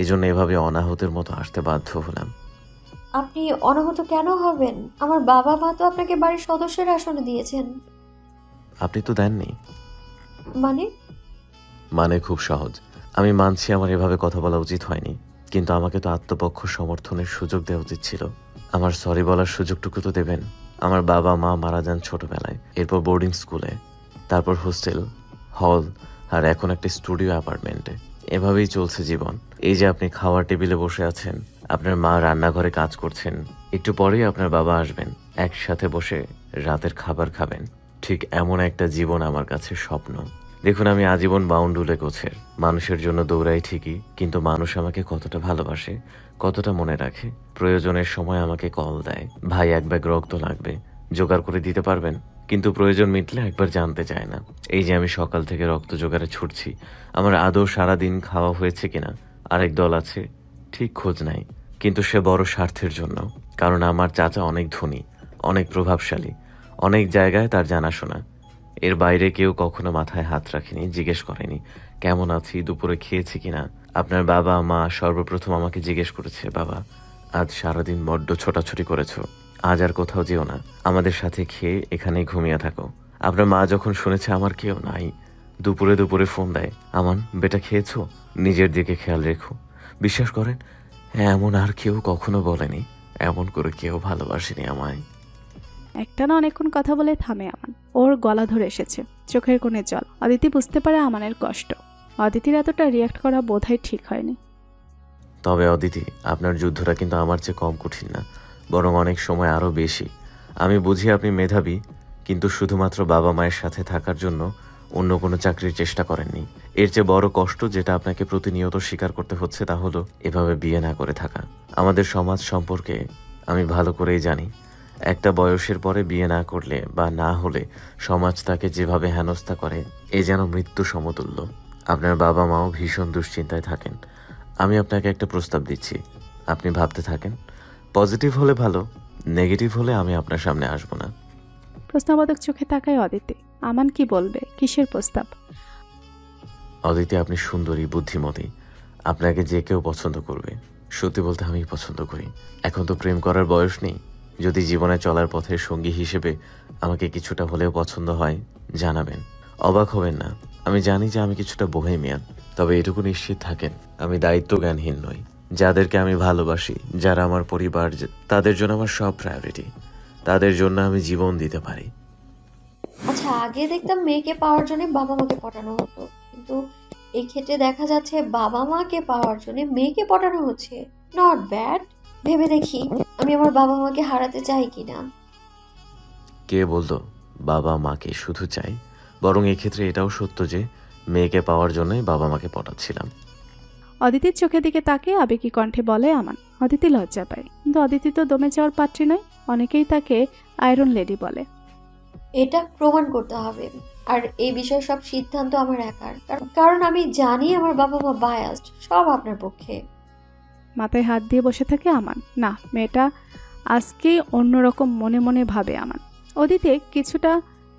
S11: এই জন্য এভাবে অনাহতের মতো আসতে বাধ্য হলাম।
S2: আপনি অনাহত কেন হবেন? আমার বাবা মা তো আপনাকে বাড়ির সদস্যের আসনে দিয়েছেন।
S11: আপনি তো দেননি।
S2: মানে
S11: খুব সহজ। আমি মানছি আমার এভাবে কথা বলা উচিত হয়নি, কিন্তু আমাকে তো আত্মপক্ষ সমর্থনের সুযোগ দেওয়া উচিত ছিল। আমার সরি বলার সুযোগটুকু তো দেবেন। আমার বাবা মা মারা যান ছোটবেলায়, এরপর বোর্ডিং স্কুলে, তারপর হোস্টেল, হল, আর এখন একটা স্টুডিও অ্যাপার্টমেন্টে। এভাবেই চলছে জীবন। এই যে আপনি খাওয়ার টেবিলে বসে আছেন, আপনার মা রান্নাঘরে কাজ করছেন, একটু পরেই আপনার বাবা আসবেন, একসাথে বসে রাতের খাবার খাবেন। ঠিক এমন একটা জীবন আমার কাছে স্বপ্ন। দেখুন, আমি আজীবন বাউন্ডুলে গোছের মানুষের জন্য দৌড়াই ঠিকই, কিন্তু মানুষ আমাকে কতটা ভালোবাসে, কতটা মনে রাখে, প্রয়োজনের সময় আমাকে কল দেয়, ভাই 1 ব্যাগ রক্ত লাগবে, জোগাড় করে দিতে পারবেন? কিন্তু প্রয়োজন মিটলে একবার জানতে চায় না। এই যে আমি সকাল থেকে রক্ত জোগাড়ে ছুটছি, আমার আদৌ সারাদিন খাওয়া হয়েছে কিনা আরেক দল আছে, ঠিক খোঁজ নাই, কিন্তু সে বড় স্বার্থের জন্য। কারণ আমার চাচা অনেক ধনী, অনেক প্রভাবশালী, অনেক জায়গায় তার জানাশোনা। এর বাইরে কেউ কখনো মাথায় হাত রাখেনি, জিজ্ঞেস করেনি কেমন আছি, দুপুরে খেয়েছি কিনা। আপনার বাবা মা সর্বপ্রথম আমাকে জিজ্ঞেস করেছে, বাবা আজ সারাদিন বড্ড ছোটাছুটি করেছো, আজ আর কোথাও যেও না, আমাদের সাথে খেয়ে এখানেই ঘুমিয়ে থাকো। আপনার মা যখন শুনেছে আমার কেউ নাই, দুপুরে দুপুরে ফোন দেয়, আমান বেটা খেয়েছো, নিজের দিকে খেয়াল রেখো। বিশ্বাস করেন, এমন আর কেউ কখনো বলেনি, এমন করে কেউ ভালোবাসেনি আমায়।
S4: একটা না অনেকক্ষণ কথা বলে থামে আমান। ওর গলা ধরে এসেছে, চোখের কোণে জল। অদিতি বুঝতে পারে আমানের কষ্ট। অদিতির এতটা রিয়াক্ট করা বোধহয় ঠিক হয়নি।
S11: তবে অদিতি, আপনার যুদ্ধটা কিন্তু আমার চেয়ে কম কঠিন না, বরং অনেক সময় আরও বেশি। আমি বুঝি আপনি মেধাবী, কিন্তু শুধুমাত্র বাবা মায়ের সাথে থাকার জন্য অন্য কোনো চাকরির চেষ্টা করেননি। এর চেয়ে বড় কষ্ট যেটা আপনাকে প্রতিনিয়ত স্বীকার করতে হচ্ছে তা হলো এভাবে বিয়ে না করে থাকা। আমাদের সমাজ সম্পর্কে আমি ভালো করেই জানি, একটা বয়সের পরে বিয়ে না করলে বা না হলে সমাজ তাকে যেভাবে হেনস্থা করে, এ যেন মৃত্যু সমতুল্য। আপনার বাবা মাও ভীষণ দুশ্চিন্তায় থাকেন। আমি আপনাকে একটা প্রস্তাব দিচ্ছি, আপনি ভাবতে থাকেন। পজিটিভ হলে ভালো, নেগেটিভ হলে আমি আপনার সামনে আসবো না।
S4: প্রশ্নবোধক চোখে তাকায় অদিতি। আমান কি বলবে? কিসের প্রস্তাব?
S11: অদিতি, আপনি সুন্দরী, বুদ্ধিমতী, আপনাকে যে কেউ পছন্দ করবে। সত্যি বলতে আমি পছন্দ করি। এখন তো প্রেম করার বয়স নেই। যদি জীবনে চলার পথের সঙ্গী হিসেবে আমাকে কিছুটা হলেও পছন্দ হয়, জানাবেন। অবাক হবেন না, আমি জানি যে আমি কিছুটা বোহেমিয়ান, তবে এটুকু নিশ্চিত থাকেন আমি দায়িত্ব জ্ঞানহীন নই। যাদেরকে আমি ভালোবাসি, যারা আমার পরিবার, তাদের জন্য আমার সব প্রায়োরিটি। তাদের জন্য আমি জীবন দিতে পারি।
S2: আচ্ছা, আগে দেখতাম মেয়েকে পাওয়ার জন্য বাবা মাকে পটানো হতো, কিন্তু এই ক্ষেত্রে দেখা যাচ্ছে বাবা মাকে পাওয়ার জন্য মেয়েকে পটানো হচ্ছে। Not bad. ভেবে দেখি আমি আমার বাবা মাকে হারাতে চাই কিনা।
S11: কে বলতো বাবা মাকে শুধু চাই? বরং এক্ষেত্রে এটাও সত্য যে মেয়েকে পাওয়ার জন্যই বাবা মাকে পটাচ্ছিলাম।
S4: অদিতির চোখের দিকে তাকে আবেগী কণ্ঠে বলে আমান। অদিতি লজ্জা পায়, কিন্তু অদিতি তো দমে যাওয়ার পাত্রী নয়। অনেকেই তাকে আয়রন লেডি বলে।
S2: এটা প্রমাণ করতে হবে, আর এই বিষয়ে সব সিদ্ধান্ত আমার একার, কারণ আমি জানি আমার বাবা মা বায়াসড, সব আপনার পক্ষে।
S4: মাথায় হাত দিয়ে বসে থাকে আমান। না, মেয়েটা আজকে অন্যরকম মনে মনে ভাবে আমান। অদিতি কিছুটা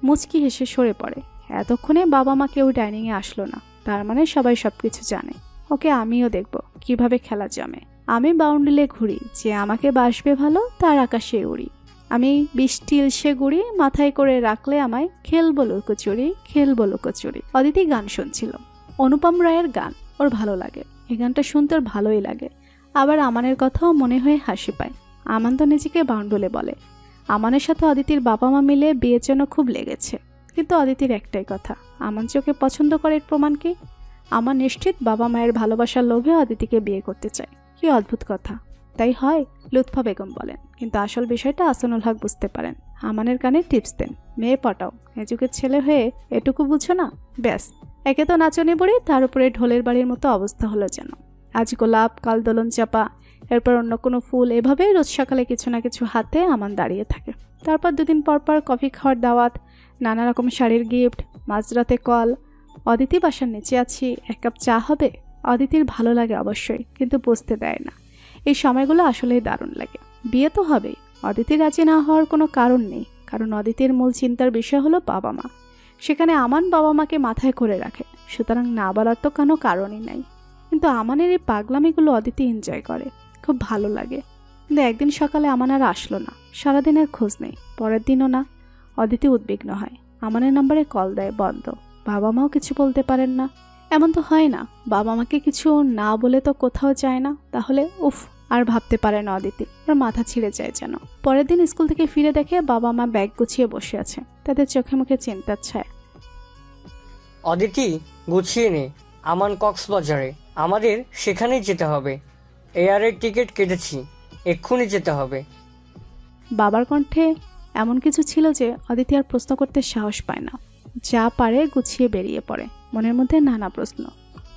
S4: মুচকি হেসে সরে পড়ে। এতক্ষণে বাবা মা কেউ ডাইনিংয়ে আসলো না, তার মানে সবাই সব কিছু জানে। ওকে আমিও দেখব কিভাবে খেলা জমে। আমি বাউন্ডুলে ঘুরি, যে আমাকে বাসবে ভালো তার আকাশে উড়ি। আমি বৃষ্টি ইলশে গুড়ি, মাথায় করে রাখলে আমায় খেলবো লুকোচুরি, খেলবো লুকোচুরি। অদিতি গান শুনছিল, অনুপম রায়ের গান। ওর ভালো লাগে, এই গানটা শুনতে ওর ভালোই লাগে। আবার আমানের কথাও মনে হয়ে হাসি পায়। আমান তো নিজেকে বাউন্ডুলে বলে। আমানের সাথে অদিতির বাবা মা মিলে বিয়ের জন্য খুব লেগেছে, কিন্তু অদিতির একটাই কথা, আমান যে ওকে পছন্দ করে এর প্রমাণ কি? আমার নিশ্চিত বাবা মায়ের ভালোবাসার লোভে অদিতিকে বিয়ে করতে চায়। কি অদ্ভুত কথা, তাই হয়? লুৎফা বেগম বলেন, কিন্তু আসল বিষয়টা আসানুল হক বুঝতে পারেন। আমানের কানে টিপস দেন, মেয়ে পটাও, এ যুগের ছেলে হয়ে এটুকু বুঝো না? ব্যাস, একে তো নাচনি বুড়ি, তার উপরে ঢোলের বাড়ির মতো অবস্থা হলো যেন। আজ গোলাপ, কাল দোলন চাপা, এরপর অন্য কোনো ফুল, এভাবে রোজ সকালে কিছু না কিছু হাতে আমান দাঁড়িয়ে থাকে। তারপর দুদিন পর পর কফি খাওয়ার দাওয়াত, নানা রকম শাড়ির গিফট, মাঝরাতে কল, অদিতি বাসার নিচে আছি, এক কাপ চা হবে। অদিতির ভালো লাগে অবশ্যই, কিন্তু বুঝতে দেয় না। এই সময়গুলো আসলেই দারুণ লাগে। বিয়ে তো হবেই, অদিতি রাজি না হওয়ার কোনো কারণ নেই, কারণ অদিতির মূল চিন্তার বিষয় হলো বাবা মা। সেখানে আমান বাবা মাকে মাথায় করে রাখে, সুতরাং না বলার তো কোনো কারণই নাই। কিন্তু আমানের এই পাগলামিগুলো অদিতি এনজয় করে, খুব ভালো লাগে। কিন্তু একদিন সকালে আমান আর আসলো না, সারাদিন আর খোঁজ নেই, পরের দিনও না। অদিতি উদ্বিগ্ন হয়, আমানের নাম্বারে কল দেয়, বন্ধ। বাবা মাও কিছু বলতে পারেন না। এমন তো হয় না, বাবা মাকে কিছু না বলে তো কোথাও যায় না। তাহলে উফ, আর ভাবতে পারে না অদিতি, ওর মাথা ছিঁড়ে যায় যেন। পরের দিন স্কুল থেকে ফিরে দেখে বাবা মা ব্যাগ গুছিয়ে বসে আছে, তাদের চোখে মুখে চিন্তার ছায়া।
S5: অদিতি, গুছিয়ে নে, আমান কক্সবাজারে, আমাদের সেখানেই যেতে হবে। এয়ারের টিকিট কেটেছি, এক্ষুনি যেতে হবে।
S4: বাবার কণ্ঠে এমন কিছু ছিল যে অদিতি আর প্রশ্ন করতে সাহস পায় না। যা পারে গুছিয়ে বেরিয়ে পড়ে, মনের মধ্যে নানা প্রশ্ন।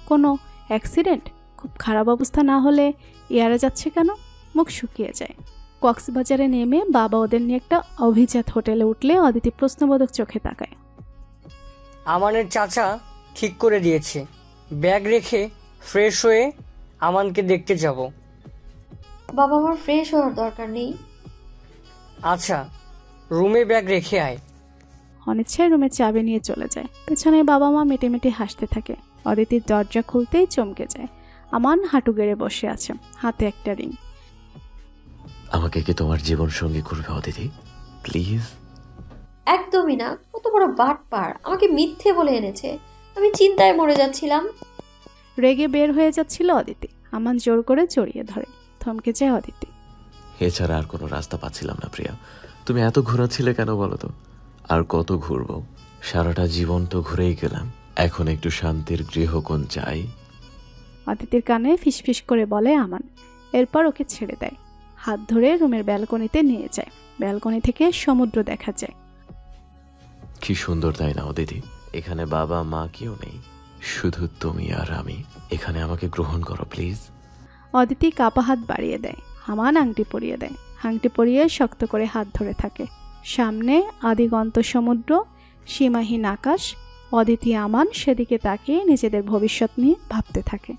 S4: কোনো অ্যাক্সিডেন্ট? খুব খারাপ অবস্থা না হলে এয়ারে যাচ্ছে কেন? মুখ শুকিয়ে যায়। কক্সবাজারে নেমে বাবা ওদের নিয়ে একটা অভিজাত হোটেলে উঠলে অদিতি প্রশ্নবোধক চোখে তাকায়।
S5: আমানের চাচা ঠিক করে দিয়েছে, ব্যাগ রেখে ফ্রেশ হয়ে আমানকে দেখতে যাব।
S2: বাবা, আমার ফ্রেশ হওয়ার দরকার নেই।
S5: আচ্ছা, রুমে ব্যাগ রেখে আয়।
S4: অনিচ্ছায় রুমের চাবি নিয়ে চলে যায়। পেছনে বাবা মা মেটে হাসতে থাকে। অদিতির দরজা খুলতেই চমকে যায়। আমান হাঁটু গেড়ে বসে আছে, হাতে একটা রিং।
S11: আমাকে কি তোমার জীবন সঙ্গী করবে অদিতি, প্লিজ?
S2: একদমই না, কত বড় বাটপার, আমাকে মিথ্যে বলে এনেছে। আমি চিন্তায় মরে যাচ্ছিলাম।
S4: রেগে বের হয়ে যাচ্ছিল অদিতি। আমান জোর করে জড়িয়ে ধরে, থমকে যায় অদিতি।
S11: এছাড়া আর কোনো রাস্তা পাচ্ছিলাম না প্রিয়া। তুমি এত ঘোরাচ্ছিলে কেন বলো তো? আর কত ঘুরবো? সারাটা জীবন তো ঘুরেই গেলাম, এখন একটু শান্তির গৃহকোণ চাই।
S4: অদিতির কানে ফিসফিস করে বলে আমান। এরপর ওকে ছেড়ে দেয়, হাত ধরে রুমের ব্যালকনিতে নিয়ে যায়। ব্যালকনি থেকে সমুদ্র দেখা যায়।
S11: কি সুন্দর তাই না অদিতি? এখানে বাবা মা কেউ নেই, শুধু তুমি আর আমি। এখানে আমাকে গ্রহণ করো প্লিজ।
S4: অদিতি কাপা হাত বাড়িয়ে দেয়। আমান আংটি পরিয়ে দেয়। আংটি পরিয়ে শক্ত করে হাত ধরে থাকে। সামনে আদিগন্ত সমুদ্র, সীমাহীন আকাশ। অদিতি আমান সেদিকে তাকিয়ে নিজেদের ভবিষ্যৎ নিয়ে ভাবতে থাকে।